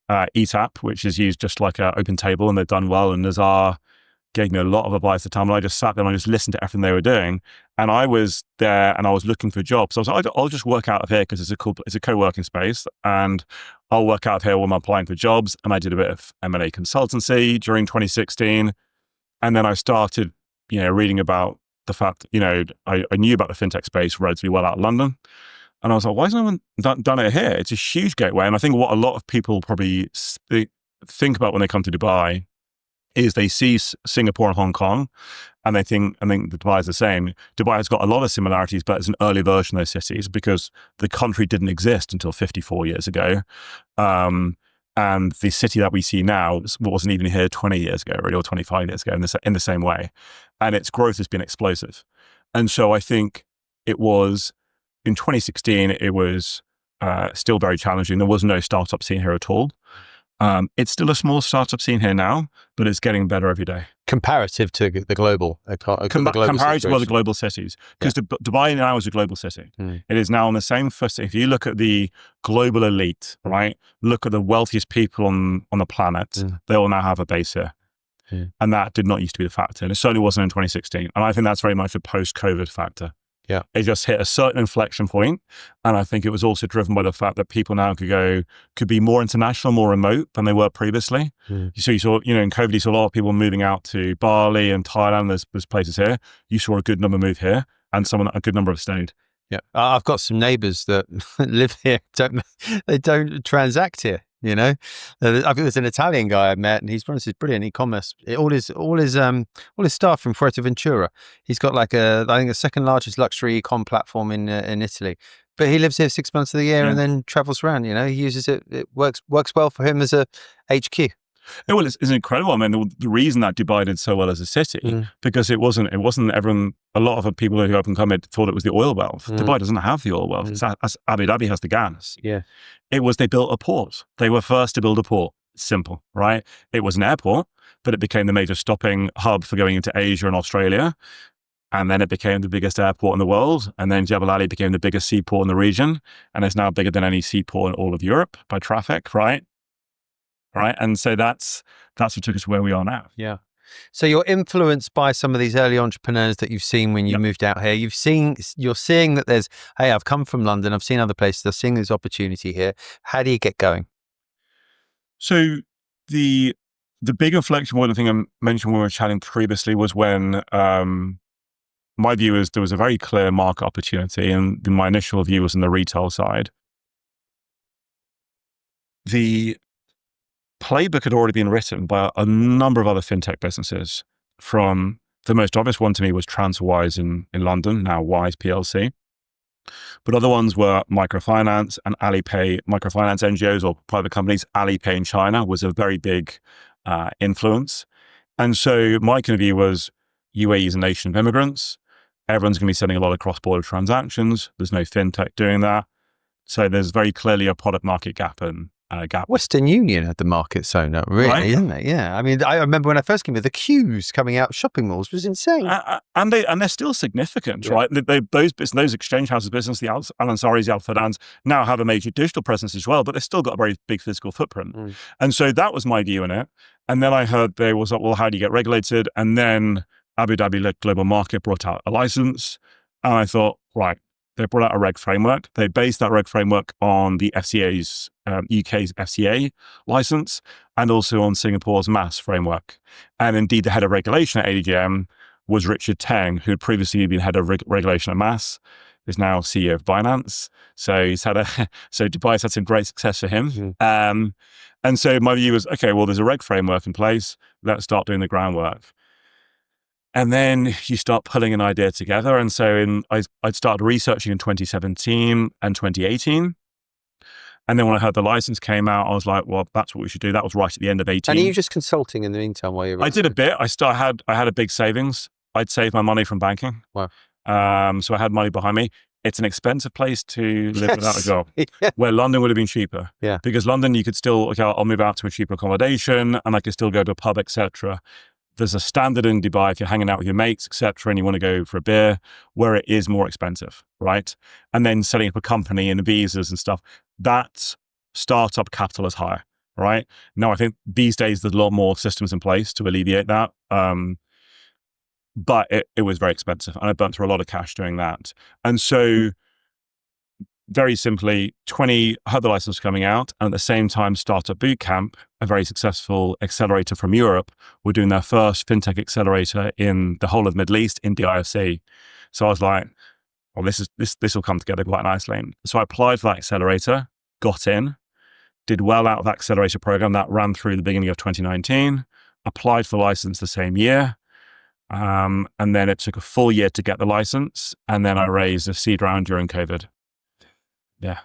B: App, which is used just like an open table, and they've done well. And Nazar gave me a lot of advice at the time. And I just sat there and I just listened to everything they were doing. And I was there and I was looking for jobs. So I was like, I'll just work out of here because it's a co-working space. And I'll work out of here when I'm applying for jobs. And I did a bit of M&A consultancy during 2016. And then I started, reading about the fact, I knew about the fintech space relatively well out of London. And I was like, why hasn't anyone done it here? It's a huge gateway. And I think what a lot of people probably think about when they come to Dubai is they see Singapore and Hong Kong and I think Dubai is the same. Dubai has got a lot of similarities, but it's an early version of those cities because the country didn't exist until 54 years ago. And the city that we see now wasn't even here 20 years ago, really, or 25 years ago in the same way. And its growth has been explosive. And so I think it was, in 2016, it was still very challenging. There was no startup scene here at all. It's still a small startup scene here now, but it's getting better every day.
A: Comparative to the global,
B: comparative to other global cities. Because Dubai now is a global city. It is now on the same footing. If you look at the global elite, right, look at the wealthiest people on the planet, they all now have a base here. And that did not used to be the factor. And it certainly wasn't in 2016. And I think that's very much a post-COVID factor.
A: Yeah.
B: It just hit a certain inflection point. And I think it was also driven by the fact that people now could be more international, more remote than they were previously. So you saw, in COVID, you saw a lot of people moving out to Bali and Thailand. There's places here. You saw a good number move here and a good number have stayed.
A: Yeah. I've got some neighbors that live here. They don't transact here. You know, I think there's an Italian guy I met, and he's runs his brilliant e-commerce. All his staff from Fuerteventura. He's got like I think the second largest luxury e-com platform in Italy. But he lives here 6 months of the year
B: Yeah.
A: and then travels around. You know, he uses it. It works well for him as a HQ.
B: Yeah, well, it's incredible. I mean, the reason that Dubai did so well as a city, because it wasn't everyone, a lot of the people who up and come thought it was the oil wealth. Dubai doesn't have the oil wealth. It's Abu Dhabi has the gas.
A: Yeah.
B: It was, they built a port. They were first to build a port. Simple, right? It was an airport, but it became the major stopping hub for going into Asia and Australia. And then it became the biggest airport in the world. And then Jebel Ali became the biggest seaport in the region. And it's now bigger than any seaport in all of Europe by traffic, right? Right. And so that's what took us to where we are now.
A: Yeah. So you're influenced by some of these early entrepreneurs that you've seen when you moved out here. You're seeing that there's, hey, I've come from London. I've seen other places. I've seen this opportunity here. How do you get going?
B: So the big inflection point, I think I mentioned when we were chatting previously, was when my view is there was a very clear market opportunity, and my initial view was on the retail side. The playbook had already been written by a number of other fintech businesses. From the most obvious one to me was TransferWise in London, now Wise PLC. But other ones were microfinance and Alipay, microfinance NGOs or private companies. Alipay in China was a very big influence. And so my kind of view was UAE is a nation of immigrants. Everyone's going to be sending a lot of cross-border transactions. There's no fintech doing that. So there's very clearly a product market gap and gap.
A: Western Union had the market sewn up, really,
B: Right.
A: didn't they? Yeah. I mean, I remember when I first came here, the queues coming out of shopping malls was insane.
B: And they're still significant, right? Those exchange houses business, the Al Ansari's, the Al Fadans, now have a major digital presence as well, but they've still got a very big physical footprint. And so that was my view in it. And then I heard there was, well, how do you get regulated? And then Abu Dhabi Global Market brought out a license. And I thought, right, they brought out a reg framework. They based that reg framework on the FCA's, UK's FCA license, and also on Singapore's MAS framework. And indeed, the head of regulation at ADGM was Richard Teng, who had previously been head of regulation at MAS, is now CEO of Binance. So Dubai's had some great success for him. And so my view was, okay, well, there's a reg framework in place. Let's start doing the groundwork. And then you start pulling an idea together. And so I started researching in 2017 and 2018. And then when I heard the license came out, I was like, well, that's what we should do. That was right at the end of 18.
A: And are you just consulting in the meantime while you're...
B: I did a bit. I had a big savings. I'd saved my money from banking.
A: Wow.
B: So I had money behind me. It's an expensive place to live without a job, where London would have been cheaper. Yeah. Because London, you could still, okay, I'll move out to a cheaper accommodation and I could still go to a pub, etc. There's a standard in Dubai if you're hanging out with your mates, etc., and you want to go for a beer, where it is more expensive, right? And then setting up a company and visas and stuff, that startup capital is higher, right? Now, I think these days there's a lot more systems in place to alleviate that. But it was very expensive, and I burnt through a lot of cash doing that. And so, very simply, heard the license coming out, and at the same time, Startup Bootcamp, a very successful accelerator from Europe, were doing their first fintech accelerator in the whole of the Middle East in DIFC. So I was like, well, this will come together quite nicely. So I applied for that accelerator, got in, did well out of that accelerator program that ran through the beginning of 2019, applied for license the same year. And then it took a full year to get the license. And then I raised a seed round during COVID. Yeah.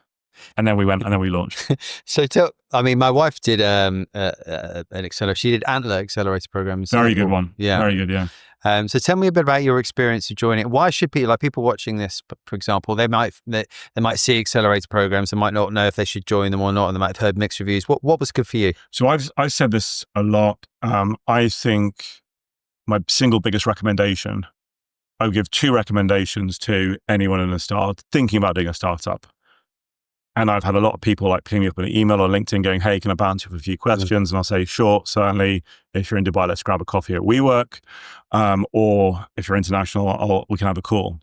B: And then we launched.
A: So my wife did an accelerator. She did Antler accelerator program.
B: Very good one.
A: Yeah.
B: Very good. Yeah.
A: So tell me a bit about your experience of joining it. Why should people watching this, for example, they might see accelerator programs and might not know if they should join them or not, and they might have heard mixed reviews. What was good for you?
B: So I've said this a lot. I think my single biggest recommendation, I would give 2 recommendations to anyone in thinking about doing a startup. And I've had a lot of people like ping me up an email or LinkedIn going, hey, can I bounce you for a few questions? And I'll say, sure, certainly. If you're in Dubai, let's grab a coffee at WeWork. Or if you're international, we can have a call.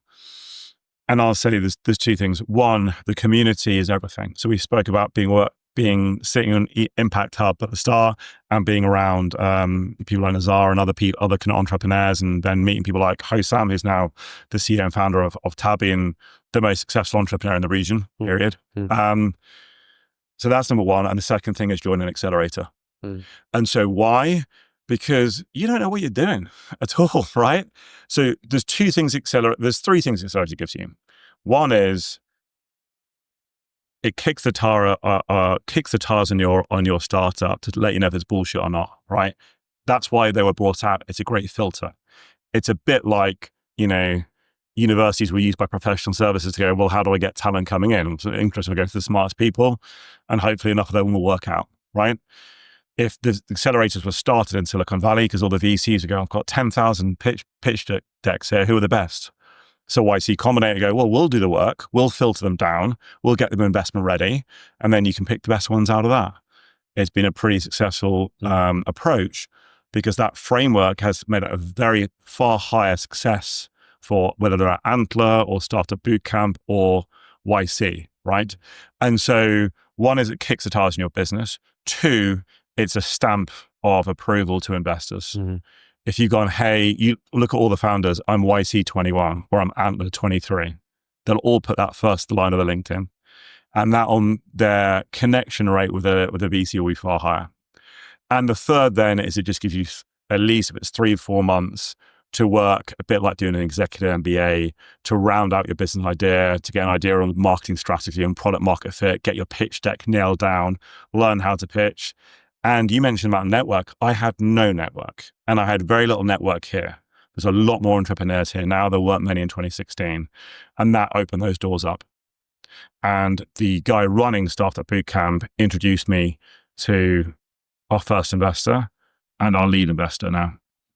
B: And I'll say there's 2 things. One, the community is everything. So we spoke about sitting on Impact Hub at the start and being around people like Nazar and other kind of entrepreneurs, and then meeting people like Hossam, who's now the CEO and founder of Tabi and the most successful entrepreneur in the region, period. So that's number one. And the second thing is join an accelerator. And so why? Because you don't know what you're doing at all, right? So there's three things accelerator gives you. One is it kicks the tires on your startup to let you know if it's bullshit or not, right? That's why they were brought out. It's a great filter. It's a bit like, universities were used by professional services to go, well, how do I get talent coming in? So interesting, we go to the smartest people, and hopefully enough of them will work out, right? If the accelerators were started in Silicon Valley, because all the VCs would go, I've got 10,000 pitch decks here, who are the best? So YC Combinator go, well, we'll do the work, we'll filter them down, we'll get them investment ready, and then you can pick the best ones out of that. It's been a pretty successful approach, because that framework has made it a very far higher success for whether they're at Antler or Startup Bootcamp or YC, right? And so one is it kicks the tires in your business. Two, it's a stamp of approval to investors. If you've gone, hey, you look at all the founders, I'm YC 21 or I'm Antler 23. They'll all put that first line of the LinkedIn. And that on their connection rate with a VC will be far higher. And the third then is it just gives you at least, if it's 3 or 4 months, to work a bit like doing an executive MBA, to round out your business idea, to get an idea on marketing strategy and product market fit, get your pitch deck nailed down, learn how to pitch. And you mentioned about network. I had no network, and I had very little network here. There's a lot more entrepreneurs here now. There weren't many in 2016. And that opened those doors up. And the guy running Startup Bootcamp introduced me to our first investor and our lead investor now.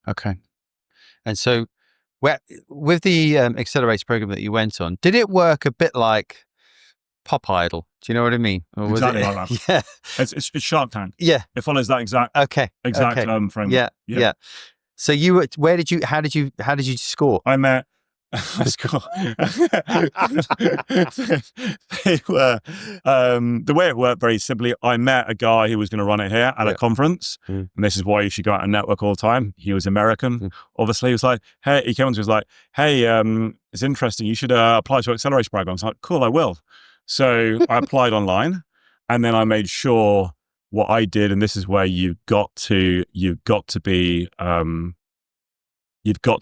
A: Okay. And so with the accelerator program that you went on, did it work a bit like Pop Idol? Do you know what I mean? Or was
B: Exactly
A: it,
B: like that.
A: Yeah.
B: It's Shark Tank.
A: Yeah.
B: It follows that exact framework.
A: Yeah. So how did you score?
B: I met they were the way it worked very simply. I met a guy who was going to run it here at a conference, and this is why you should go out and network all the time. He was American, obviously. He was like, hey, he came to me, was like, hey, it's interesting. You should apply to acceleration program. I was like, cool, I will. So I applied online, and then I made sure what I did, and this is where you've got to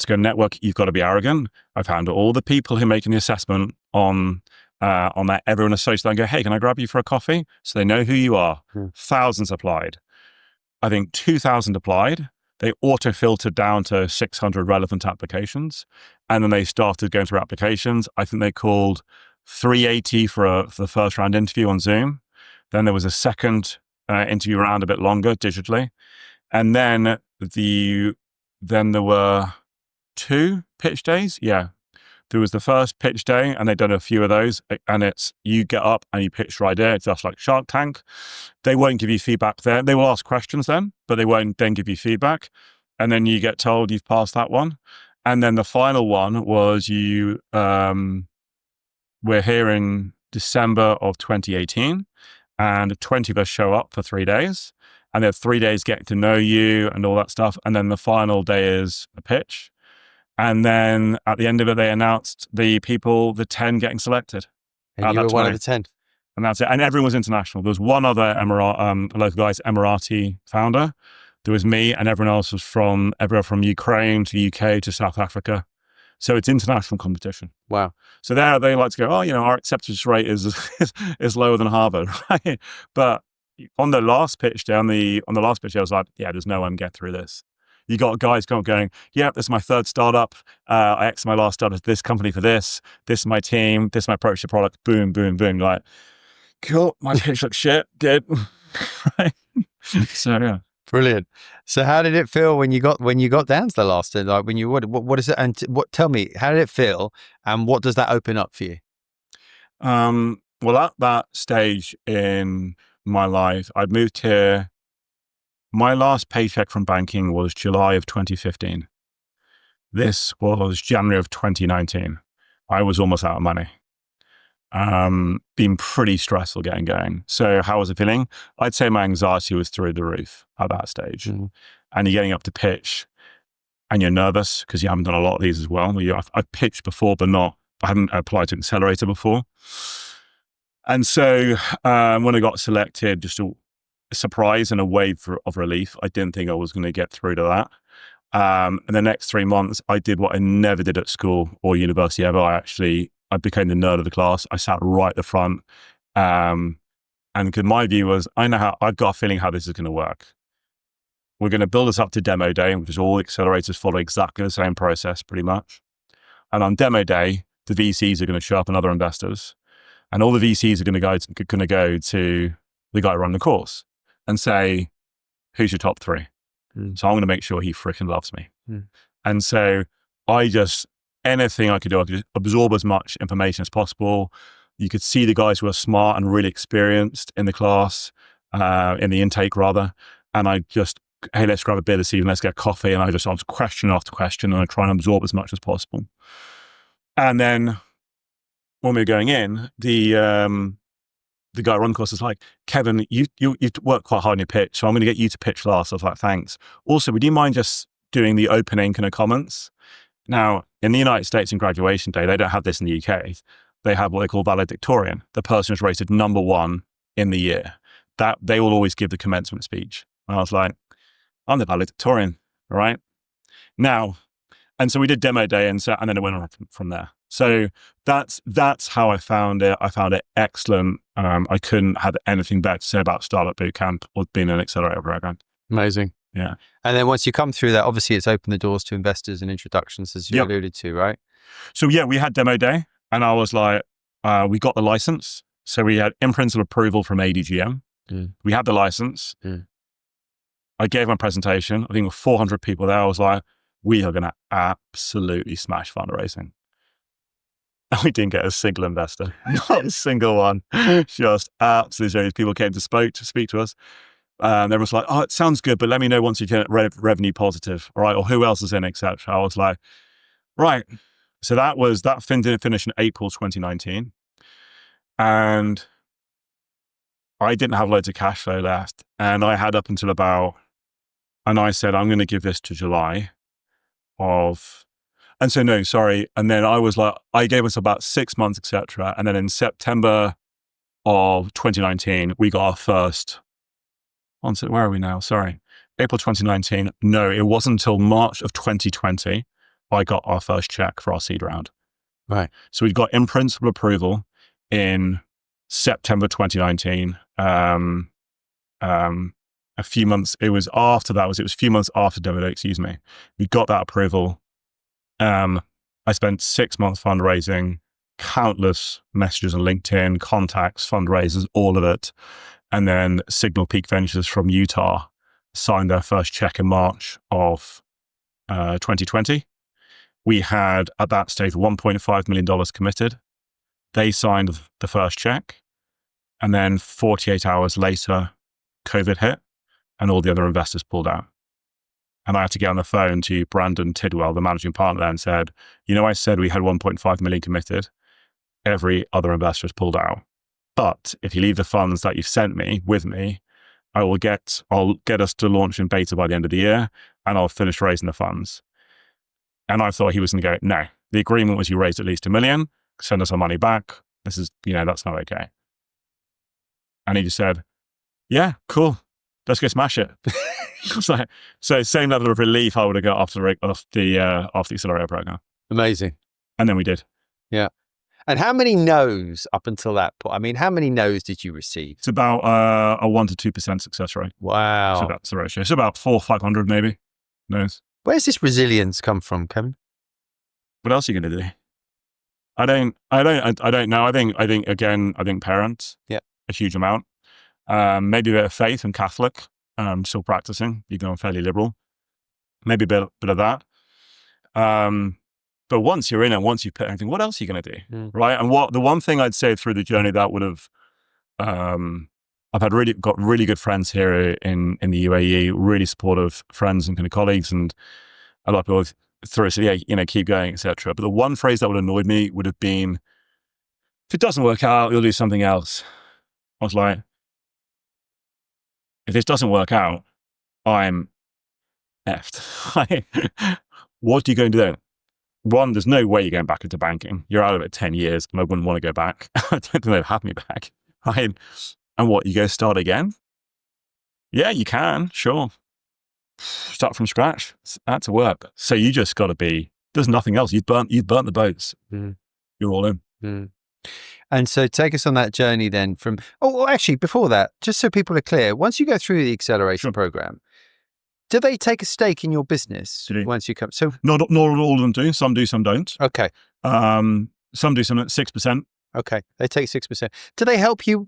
B: go network. You've got to be arrogant. I found all the people who are making the assessment on that, everyone associated, and go, hey, can I grab you for a coffee? So they know who you are. Thousands applied. I think 2,000 applied. They auto-filtered down to 600 relevant applications. And then they started going through applications. I think they called 380 for the first round interview on Zoom. Then there was a second interview round, a bit longer, digitally. And then there were 2 pitch days. Yeah. There was the first pitch day, and they'd done a few of those, and it's you get up and you pitch right there. It's just like Shark Tank. They won't give you feedback there. They will ask questions then, but they won't then give you feedback. And then you get told you've passed that one. And then the final one was we're here in December of 2018, and 20 of us show up for 3 days. And they have 3 days getting to know you and all that stuff. And then the final day is a pitch. And then at the end of it, they announced the 10 getting selected.
A: And you were one of the 10.
B: And that's it. And everyone was international. There was one other local guy's Emirati founder. There was me, and everyone else was everywhere from Ukraine to the UK to South Africa. So it's international competition.
A: Wow.
B: So there they like to go, our acceptance rate is lower than Harvard, right? But on the last pitch day, I was like, yeah, there's no way I'm getting through this. You got guys going, yeah, this is my third startup. I exited my last startup, this company for this. This is my team. This is my approach to product. Boom, boom, boom. You're like, cool. My pitch looks shit. Good. Right. So yeah.
A: Brilliant. So how did it feel when you got down to the last? Like when you what is it? And tell me, how did it feel? And what does that open up for you?
B: Well, at that stage in my life, I'd moved here. My last paycheck from banking was July of 2015. This was January of 2019. I was almost out of money. Been pretty stressful getting going. So how was it feeling? I'd say my anxiety was through the roof at that stage. And you're getting up to pitch and you're nervous because you haven't done a lot of these as well. I've pitched before, but I hadn't applied to Accelerator before. And so when I got selected, just a surprise and a wave of relief. I didn't think I was going to get through to that. In the next 3 months, I did what I never did at school or university ever. I became the nerd of the class. I sat right at the front. And my view was, I've got a feeling how this is going to work. We're going to build this up to demo day, which is all accelerators follow exactly the same process pretty much. And on demo day, the VCs are going to show up and other investors. And all the VCs are going to go to the guy running the course and say, who's your top three? So I'm going to make sure he freaking loves me. And so anything I could do, I could just absorb as much information as possible. You could see the guys who are smart and really experienced in the class, in the intake rather. And I just, hey, let's grab a beer this evening, let's get coffee. And I just answer question after question and I try and absorb as much as possible. And then when we were going in, the guy running the course was like, Kevin, you've worked quite hard on your pitch, so I'm going to get you to pitch last. I was like, thanks. Also, would you mind just doing the opening kind of comments? Now, in the United States in graduation day, they don't have this in the UK. They have what they call valedictorian. The person who's rated number one in the year. That they will always give the commencement speech. And I was like, I'm the valedictorian, all right? Now, and so we did demo day, and then it went on from there. So that's how I found it. I found it excellent. I couldn't have anything better to say about Startup Bootcamp or being an accelerator program.
A: Amazing.
B: Yeah.
A: And then once you come through that, obviously it's opened the doors to investors and introductions, as you alluded to, right?
B: So yeah, we had demo day, and I was like, we got the license. So we had in-principle approval from ADGM. We had the license. I gave my presentation. I think there were 400 people there. I was like, we are going to absolutely smash fundraising. And we didn't get a single investor, not a single one. Just absolutely. People came to speak to us. They was like, oh, it sounds good, but let me know once you get revenue positive, all right? Or who else is in, etc. I was like, right. So that finished in April 2019. And I didn't have loads of cash flow left. And I had up until and I said, I'm going to give this to July and so no, sorry. And then I was like, I gave us about 6 months, etc. And then in September of 2019, we got our first, where are we now? Sorry. April 2019. No, it wasn't until March of 2020, I got our first check for our seed round.
A: Right.
B: So we got in-principle approval in September 2019. A few months, it was a few months after demo day, excuse me. We got that approval. I spent 6 months fundraising, countless messages on LinkedIn, contacts, fundraisers, all of it. And then Signal Peak Ventures from Utah signed their first check in March of 2020. We had, at that stage, $1.5 million committed. They signed the first check. And then 48 hours later, COVID hit and all the other investors pulled out. And I had to get on the phone to Brandon Tidwell, the managing partner there, and said, I said we had 1.5 million committed. Every other investor has pulled out. But if you leave the funds that you've sent me with me, I'll get us to launch in beta by the end of the year, and I'll finish raising the funds. And I thought he was going to go, no, the agreement was you raised at least $1 million, send us our money back. This is, that's not okay. And he just said, yeah, cool. Let's go smash it. So same level of relief I would have got after the accelerator program.
A: Amazing.
B: And then we did.
A: Yeah. And how many no's up until that point? I mean, how many no's did you receive?
B: It's about a 1% to 2% success rate.
A: Wow.
B: So that's the ratio. It's about 400 or 500 maybe no's.
A: Where's this resilience come from, Kevin?
B: What else are you going to do? I don't know. I think parents.
A: Yeah.
B: A huge amount. Maybe a bit of faith and Catholic. Still practicing, you're going fairly liberal. Maybe a bit of that. But once you're in it, once you've put anything, what else are you going to do? Right. And the one thing I'd say through the journey that would have, I've got really good friends here in the UAE, really supportive friends and kind of colleagues, and a lot of people through say, yeah, keep going, etc. But the one phrase that would have annoyed me would have been, if it doesn't work out, you'll do something else. I was like, if this doesn't work out, I'm effed. What are you going to do? one, there's no way you're going back into banking. You're out of it 10 years and I wouldn't want to go back. I don't think they'd have me back. Right? And what, you go start again? Yeah, you can, sure. Start from scratch. That's work. So you just got to be, there's nothing else. You've burnt the boats.
A: Mm.
B: You're all in.
A: Mm. And so take us on that journey then from, well, actually before that, just so people are clear, once you go through the acceleration program, do they take a stake in your business once you come? So
B: not all of them do. Some do, some don't.
A: Okay.
B: Some do some at 6%.
A: Okay. They take 6%. Do they help you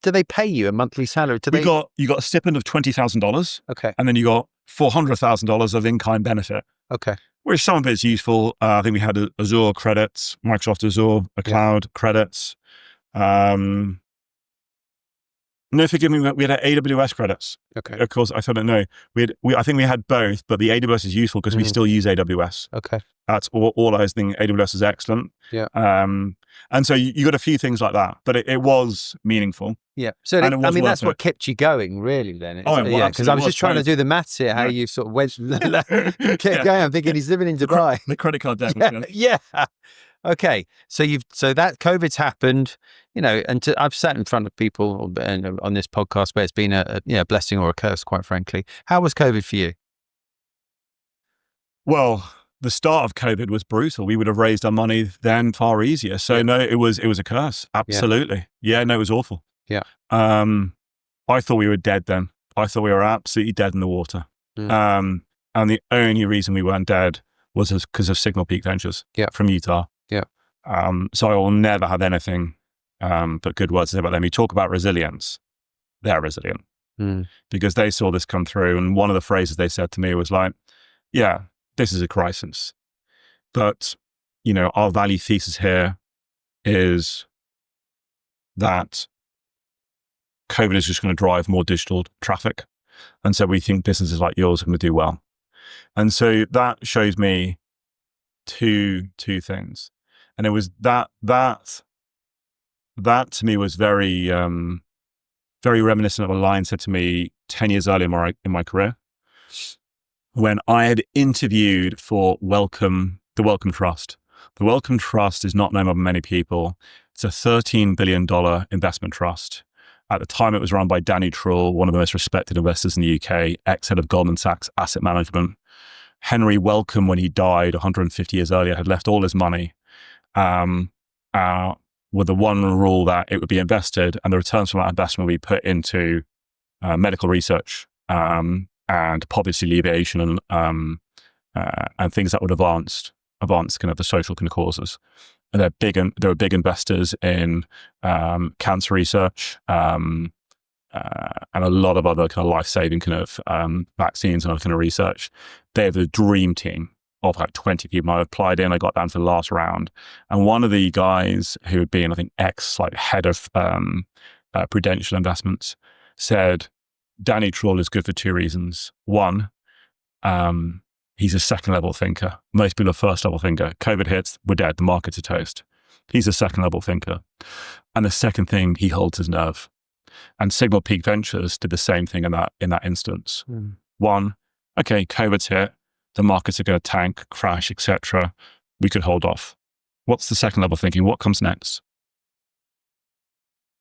A: do they pay you a monthly salary? You
B: got a stipend of $20,000.
A: Okay.
B: And then you got $400,000 of in-kind benefit.
A: Okay.
B: Which some of it's useful. I think we had Azure credits, Microsoft Azure, cloud credits. No, forgive me, we had AWS credits.
A: Okay.
B: Of course, I don't know. I think we had both, but the AWS is useful because we still use AWS.
A: Okay.
B: That's all I was thinking. AWS is excellent.
A: Yeah.
B: And so you got a few things like that, but it was meaningful.
A: Yeah. So that's what kept you going, really. Then. Because I was just trying to do the maths here. How you sort of went, kept going. I'm thinking he's living in Dubai.
B: The credit card debt.
A: Yeah. Okay. So that COVID's happened, and I've sat in front of people on this podcast where it's been a blessing or a curse, quite frankly. How was COVID for you?
B: Well, the start of COVID was brutal. We would have raised our money then far easier. So no, it was a curse. Absolutely. Yeah, no, it was awful.
A: Yeah.
B: I thought we were dead then. I thought we were absolutely dead in the water. And the only reason we weren't dead was because of Signal Peak Ventures from Utah. Yeah. So I will never have anything but good words to say about them. You talk about resilience. They're resilient because they saw this come through. And one of the phrases they said to me was like, yeah, this is a crisis, but our value thesis here is that COVID is just going to drive more digital traffic. And so we think businesses like yours are going to do well. And so that shows me two things. And it was that to me was very, very reminiscent of a line said to me 10 years earlier in my career, when I had interviewed for the Wellcome Trust. The Wellcome Trust is not known by many people. It's a $13 billion investment trust. At the time, it was run by Danny Trull, one of the most respected investors in the UK, ex-head of Goldman Sachs Asset Management. Henry Wellcome, when he died 150 years earlier, had left all his money with the one rule that it would be invested and the returns from that investment would be put into medical research and poverty alleviation and things that would advance kind of the social kind of causes. And they were big investors in cancer research and a lot of other kind of life-saving kind of vaccines and other kind of research. They have the dream team of like 20 people. I applied in, I got down to the last round. And one of the guys who had been, I think, head of Prudential Investments said, Danny Trull is good for two reasons. One, he's a second level thinker. Most people are first level thinker. COVID hits, we're dead, the markets are toast. He's a second level thinker. And the second thing, he holds his nerve. And Signal Peak Ventures did the same thing in that instance. One, okay, COVID's hit, the markets are going to tank, crash, etc. We could hold off. What's the second level thinking? What comes next?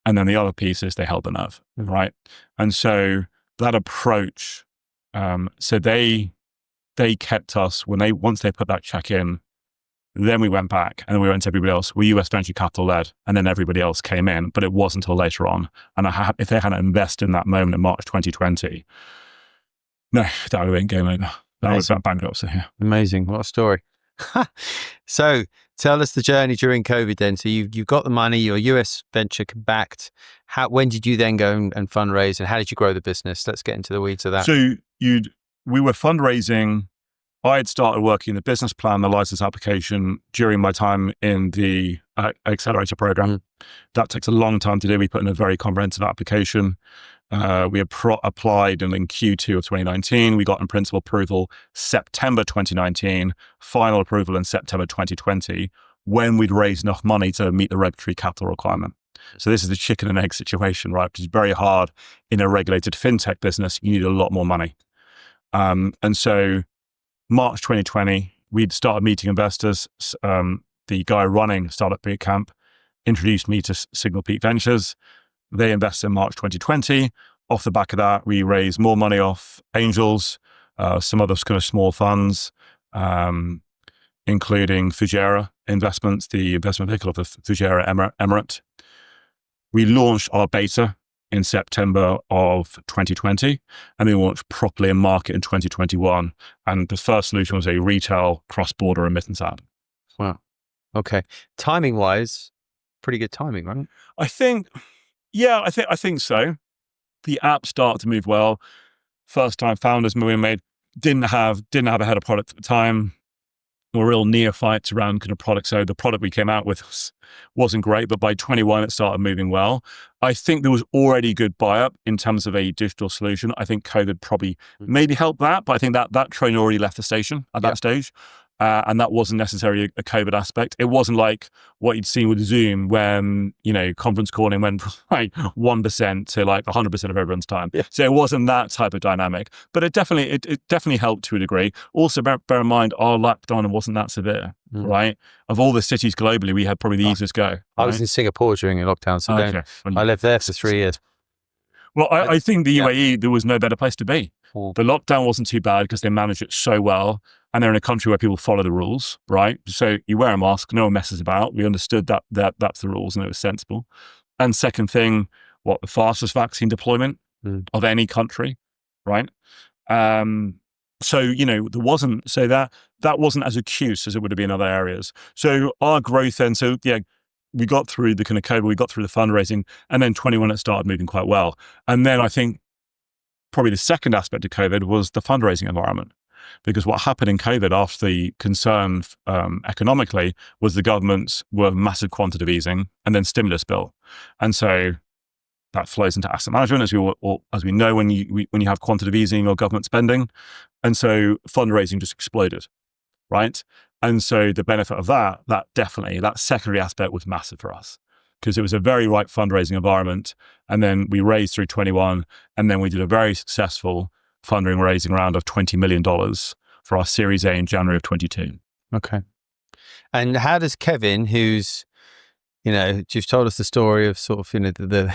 B: And then the other piece is they held the nerve, right? And so that approach, so they kept us once they put that check in, then we went back and we went to everybody else. We're US venture capital led, and then everybody else came in, but it wasn't until later on. And if they hadn't invested in that moment in March 2020, no, that would have been game over. That was that bankruptcy. Yeah.
A: Amazing. What a story. So tell us the journey during COVID then. So you've got the money, you're US venture backed. When did you then go and fundraise, and how did you grow the business? Let's get into the weeds of that.
B: So we were fundraising. I had started working the business plan, the license application during my time in the accelerator program. That takes a long time to do. We put in a very comprehensive application. We applied in Q2 of 2019. We got in principal approval September 2019, final approval in September 2020, when we'd raised enough money to meet the regulatory capital requirement. So this is the chicken and egg situation, right? Which is very hard in a regulated fintech business. You need a lot more money. And so March 2020, we'd started meeting investors. The guy running Startup Bootcamp introduced me to Signal Peak Ventures. They invested in March 2020. Off the back of that, we raised more money off angels, some other kind of small funds, including Fujairah Investments, the investment vehicle of the Fujairah Emirate. We launched our beta in September of 2020, and we launched properly in market in 2021. And the first solution was a retail cross-border remittance app.
A: Wow. Okay. Timing wise, pretty good timing, right?
B: I think so. The app started to move well. First time founders we made didn't have a head of product at the time. We're real neophytes around kind of product. So the product we came out with wasn't great, but by 21 it started moving well. I think there was already good buy-up in terms of a digital solution. I think COVID probably maybe helped that, but I think that train already left the station at that stage. And that wasn't necessarily a COVID aspect. It wasn't like what you'd seen with Zoom when, conference calling went from like 1% to like 100% of everyone's time. Yeah. So it wasn't that type of dynamic, but it definitely helped to a degree. Also, bear in mind, our lockdown wasn't that severe, right? Of all the cities globally, we had probably the easiest go. Right?
A: I was in Singapore during a lockdown, so I lived there for 3 years.
B: Well, I think the UAE, there was no better place to be. The lockdown wasn't too bad because they managed it so well. And they're in a country where people follow the rules, right? So you wear a mask, no one messes about. We understood that's the rules and it was sensible. And second thing, the fastest vaccine deployment of any country, right? So, there wasn't, so that wasn't as acute as it would have been in other areas. So our growth then, we got through the kind of COVID, we got through the fundraising, and then 21 it started moving quite well. And then I think probably the second aspect of COVID was the fundraising environment. Because what happened in COVID after the concern economically was the governments were massive quantitative easing and then stimulus bill. And so that flows into asset management, as we know when you have quantitative easing or government spending. And so fundraising just exploded, right? And so the benefit of that secondary aspect was massive for us because it was a very ripe fundraising environment. And then we raised through 21, and then we did a very successful fundraising round of $20 million for our Series A in January of 22.
A: Okay. And how does Kevin, who's, you've told us the story of sort of, the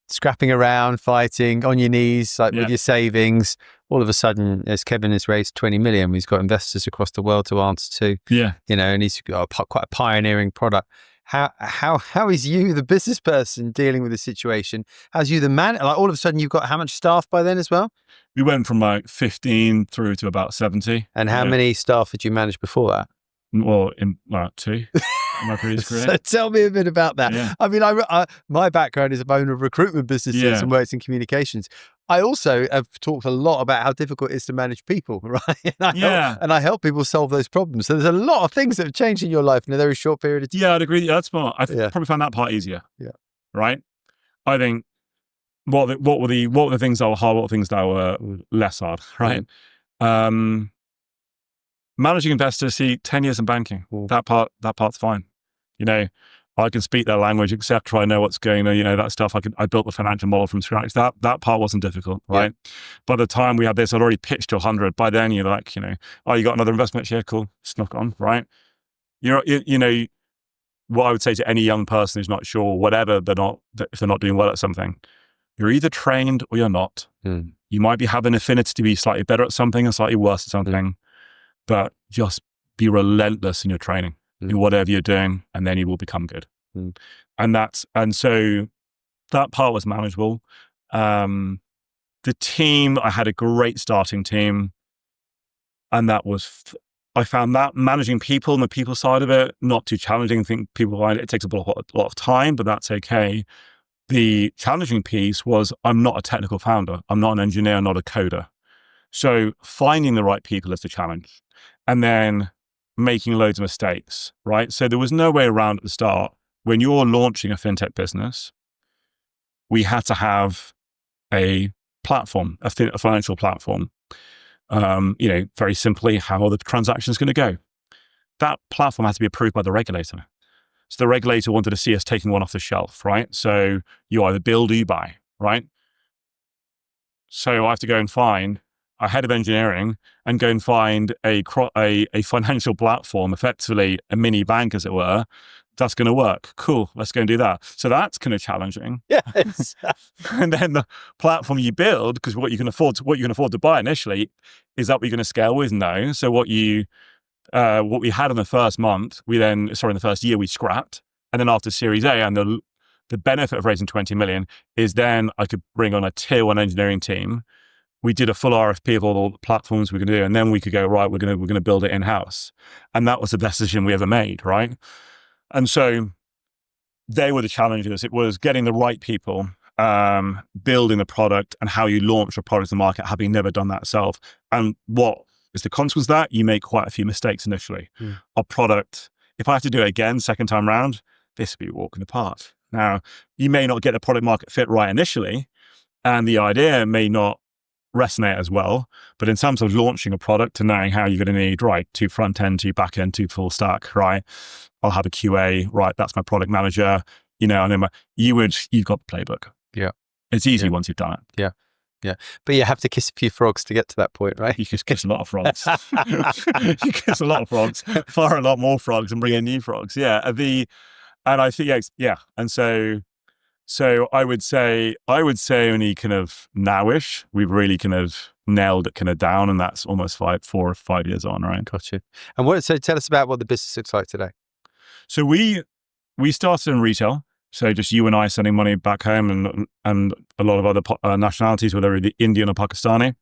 A: scrapping around, fighting on your knees, like with your savings, all of a sudden, as Kevin has raised 20 million, he's got investors across the world to answer to, and he's got quite a pioneering product. How is you, the business person, dealing with the situation? How's you, the man? Like all of a sudden, you've got how much staff by then as well?
B: We went from like 15 through to about 70.
A: And how many staff had you managed before that?
B: Well, two in my previous career.
A: So tell me a bit about that.
B: Yeah.
A: I mean, my background is a owner of recruitment businesses and works in communications. I also have talked a lot about how difficult it is to manage people, right? And I help people solve those problems. So there's a lot of things that have changed in your life in a very short period of time.
B: Yeah, I'd agree. That's smart. I probably found that part easier.
A: Yeah.
B: Right? I think what were the things that were hard, what were things that were less hard, right? Managing investors, 10 years in banking, that part's fine. I can speak their language, etc. I know what's going on, that stuff. I built the financial model from scratch. That part wasn't difficult, right? Yeah. By the time we had this, I'd already pitched to 100. By then, you're like, oh, you got another investment share? Cool. Snuck on, right? What I would say to any young person who's not sure, whatever, if they're not doing well at something, you're either trained or you're not. You might have an affinity to be slightly better at something and slightly worse at something, but just be relentless in your training. In whatever you're doing, and then you will become good. And so that part was manageable. The team, I had a great starting team, and I found that managing people and the people side of it, not too challenging. I think people find it takes a lot of time, but that's okay. The challenging piece was I'm not a technical founder. I'm not an engineer, not a coder. So finding the right people is the challenge. And then making loads of mistakes, right? So there was no way around at the start. When you're launching a fintech business, we had to have a platform, a financial platform. Very simply, how the transaction is going to go. That platform has to be approved by the regulator. So the regulator wanted to see us taking one off the shelf, right? So you either build or you buy, right? So I have to go and find a head of engineering and go and find a financial platform, effectively a mini bank, as it were, that's going to work. Cool, let's go and do that. So that's kind of challenging.
A: Yes.
B: And then the platform you build, because what you can afford to buy initially, is that what you're going to scale with? No. So what we had in the first in the first year, we scrapped. And then after Series A, and the benefit of raising 20 million is then I could bring on a tier 1 engineering team. We did a full RFP of all the platforms we could do, and then we could go, right, we're going to build it in-house. And that was the best decision we ever made, right? And so they were the challenges. It was getting the right people, building the product, and how you launch a product to the market, having never done that yourself. And what is the consequence of that? You make quite a few mistakes initially. Our product, if I have to do it again, second time round, this would be a walk in the park. Now, you may not get the product market fit right initially, and the idea may not resonate as well, but in terms of launching a product and knowing how you're going to need, right, 2 front end, 2 back end, 2 full stack, right? I'll have a QA, right? That's my product manager, and then you've got the playbook.
A: Yeah.
B: It's easy once you've done it.
A: Yeah. But you have to kiss a few frogs to get to that point, right?
B: You just kiss a lot of frogs. You kiss a lot of frogs, fire a lot more frogs and bring in new frogs. Yeah. And I think, yeah. And so I would say only kind of nowish, we've really kind of nailed it kind of down, and that's almost 4 or 5 years on, right?
A: Gotcha. And so tell us about what the business looks like today.
B: So we started in retail. So just you and I sending money back home, and a lot of other nationalities, whether they're Indian or Pakistani.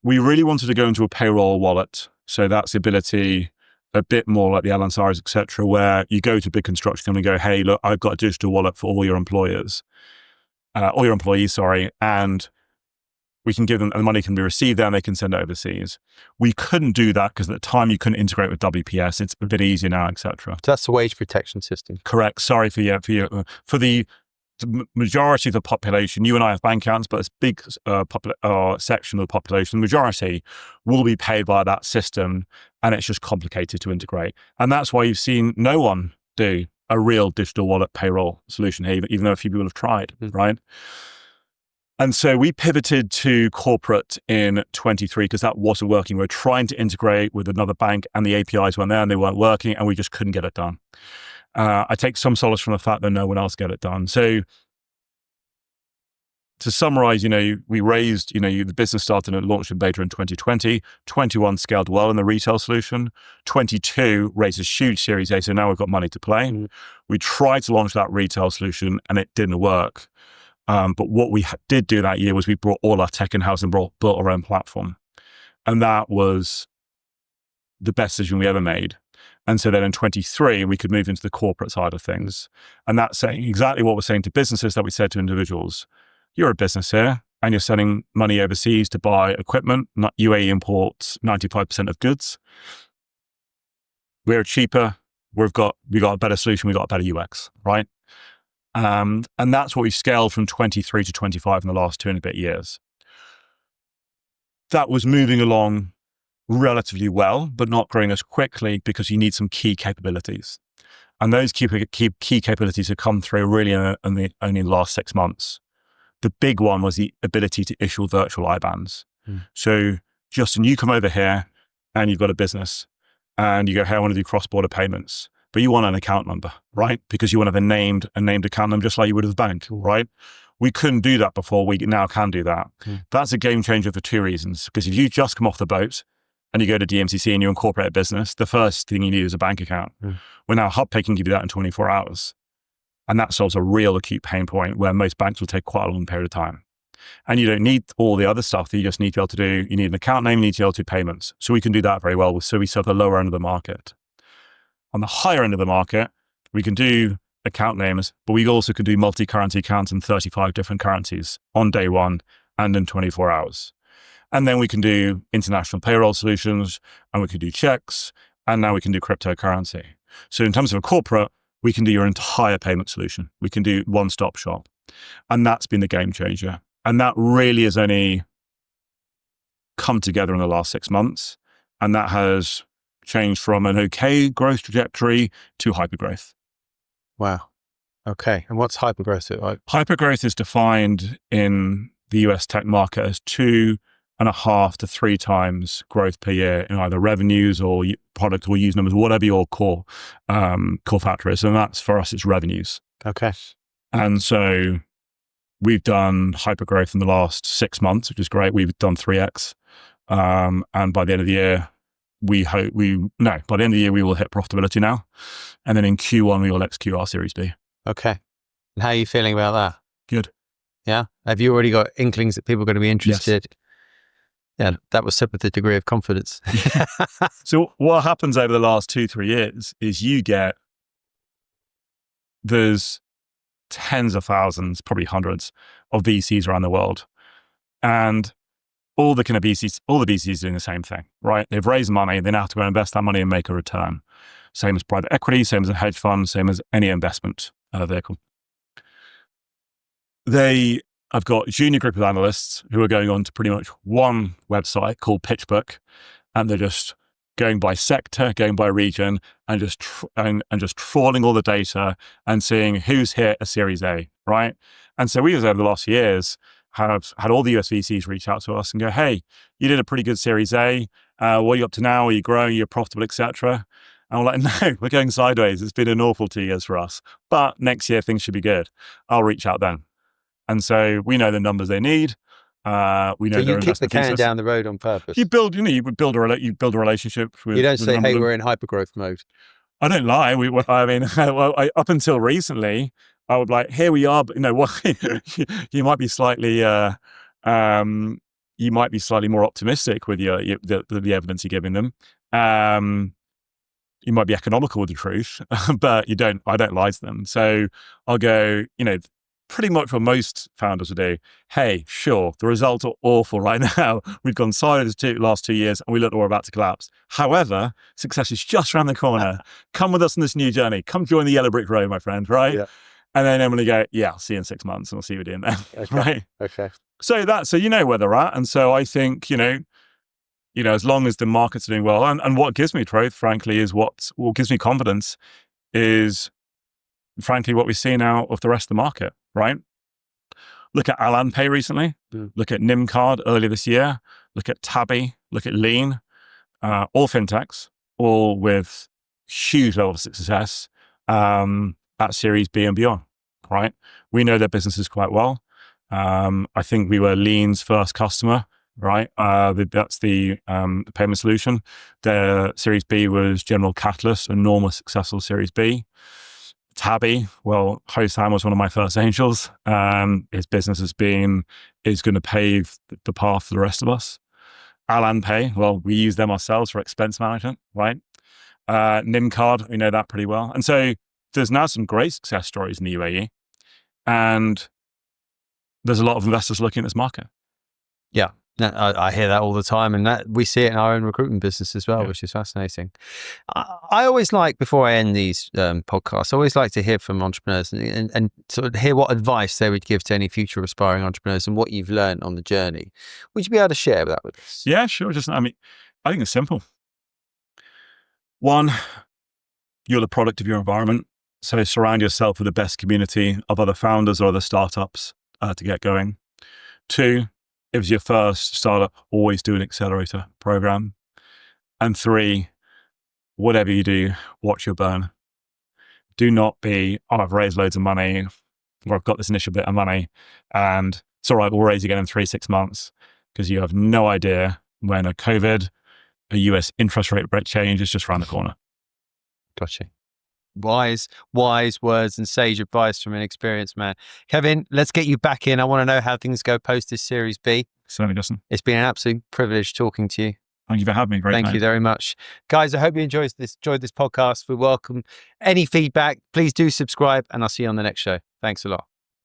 B: We really wanted to go into a payroll wallet. So that's the ability, a bit more like the Alansars, et cetera, where you go to a big construction company and go, hey, look, I've got a digital wallet for all your employees, and we can give them, and the money can be received there and they can send it overseas. We couldn't do that because at the time you couldn't integrate with WPS. It's a bit easier now, et cetera.
A: So that's the wage protection system.
B: Correct. Sorry for the majority of the population. You and I have bank accounts, but it's a big section of the population. The majority will be paid by that system, and it's just complicated to integrate. And that's why you've seen no one do a real digital wallet payroll solution here, even though a few people have tried, right? And so we pivoted to corporate in 23 because that wasn't working. We were trying to integrate with another bank, and the APIs weren't there and they weren't working, and we just couldn't get it done. I take some solace from the fact that no one else get it done. So to summarize, we raised, the business started and launched in beta in 2020, 21 scaled well in the retail solution, 22 raised a huge Series A, so now we've got money to play. We tried to launch that retail solution and it didn't work. But what we did do that year was we brought all our tech in-house and built our own platform. And that was the best decision we ever made. And so then in 23, we could move into the corporate side of things. And that's saying exactly what we're saying to businesses that we said to individuals. You're a business here and you're sending money overseas to buy equipment. UAE imports 95% of goods. We're cheaper. We got a better solution. We got a better UX, right? And that's what we've scaled from 23 to 25 in the last 2 and a bit years. That was moving along relatively well, but not growing as quickly because you need some key capabilities. And those key capabilities have come through really only in the last 6 months. The big one was the ability to issue virtual IBANs. So Justin, you come over here and you've got a business and you go, hey, I want to do cross-border payments. But you want an account number, right? Because you want to have a named account number, just like you would with a bank, right? We couldn't do that before. We now can do that. That's a game changer for 2 reasons. Because if you just come off the boat and you go to DMCC and you incorporate a business, the first thing you need is a bank account. Well, now HubPay can give you that in 24 hours. And that solves a real acute pain point where most banks will take quite a long period of time. And you don't need all the other stuff that you just need to be able to do. You need an account name, you need to be able to do payments. So we can do that very well. So we serve the lower end of the market. On the higher end of the market, we can do account names, but we also can do multi-currency accounts in 35 different currencies on day one and in 24 hours. And then we can do international payroll solutions, and we can do checks, and now we can do cryptocurrency. So in terms of a corporate, we can do your entire payment solution. We can do one-stop shop. And that's been the game changer. And that really has only come together in the last 6 months. And that has changed from an okay growth trajectory to hypergrowth.
A: Wow. Okay. And what's hypergrowth like?
B: Hypergrowth is defined in the US tech market as 2 2.5 to 3 times growth per year in either revenues or product or user numbers, whatever your core factor is. And that's, for us, it's revenues.
A: Okay.
B: And so we've done hypergrowth in the last 6 months, which is great. We've done 3x. And by the end of the year, we will hit profitability now. And then in Q1, we will execute our Series B.
A: Okay. And how are you feeling about that?
B: Good.
A: Yeah. Have you already got inklings that people are going to be interested?
B: Yes.
A: Yeah, that was said with a degree of confidence.
B: So what happens over the last 2-3 years is there's tens of thousands, probably hundreds of VCs around the world. And all the VCs are doing the same thing, right? They've raised money, they now have to go invest that money and make a return. Same as private equity, same as a hedge fund, same as any investment vehicle. I've got a junior group of analysts who are going on to pretty much one website called PitchBook, and they're just going by sector, going by region, and just trawling all the data and seeing who's hit a Series A, right? And so we, over the last years, have had all the US VCs reach out to us and go, hey, you did a pretty good Series A. What are you up to now? Are you growing? Are you profitable, etc.? And we're like, no, we're going sideways. It's been an awful 2 years for us. But next year, things should be good. I'll reach out then. And so we know the numbers they need. We know
A: so you kick the can
B: thesis.
A: down the road on purpose.
B: You build a relationship with.
A: You don't say, "Hey,
B: them.
A: we're in hypergrowth mode."
B: I don't lie. Up until recently, I would like, here we are. But you might be slightly, more optimistic with the evidence you're giving them. You might be economical with the truth, but I don't lie to them. So I'll go, pretty much what most founders will do. Hey, sure, the results are awful right now. We've gone sideways the last 2 years and we look like we're about to collapse. However, success is just around the corner. Come with us on this new journey. Come join the yellow brick road, my friend, right? Yeah. And then I'm going to go, yeah, I'll see you in 6 months and we'll see what we're doing then.
A: Okay.
B: Right?
A: Okay.
B: So you know where they're at. And so I think, as long as the market's doing well, and what gives me truth, frankly, is what gives me confidence is, frankly, what we see now of the rest of the market, right? Look at Alan Pay recently. Look at Nimcard earlier this year. Look at Tabby. Look at Lean. All fintechs, all with huge level of success at Series B and beyond, right? We know their businesses quite well. I think we were Lean's first customer, right? That's the payment solution. Their Series B was General Catalyst, enormous successful Series B. Tabby, well, Hosam was one of my first angels. His business is going to pave the path for the rest of us. Alan Pay, well, we use them ourselves for expense management, right? Nimcard, we know that pretty well. And so there's now some great success stories in the UAE. And there's a lot of investors looking at this market.
A: Yeah. I hear that all the time, and that we see it in our own recruitment business as well, which is fascinating. I always like, before I end these podcasts, I always like to hear from entrepreneurs and sort of hear what advice they would give to any future aspiring entrepreneurs and what you've learned on the journey. Would you be able to share that with us?
B: Yeah, sure. I think it's simple. One, you're the product of your environment. So surround yourself with the best community of other founders or other startups to get going. Two, if it was your first startup, always do an accelerator program. And three, whatever you do, watch your burn. Do not be, I've raised loads of money, or I've got this initial bit of money, and it's all right, we'll raise again in 3-6 months, because you have no idea when a COVID, a US interest rate change is just around the corner.
A: Gotcha. Wise words and sage advice from an experienced man. Kevin, let's get you back in. I want to know how things go post this Series B.
B: Certainly, Justin.
A: It's been an absolute privilege talking to you.
B: Thank you for having me.
A: Thank you very much. Guys, I hope you enjoyed this podcast. We welcome any feedback. Please do subscribe, and I'll see you on the next show. Thanks a lot.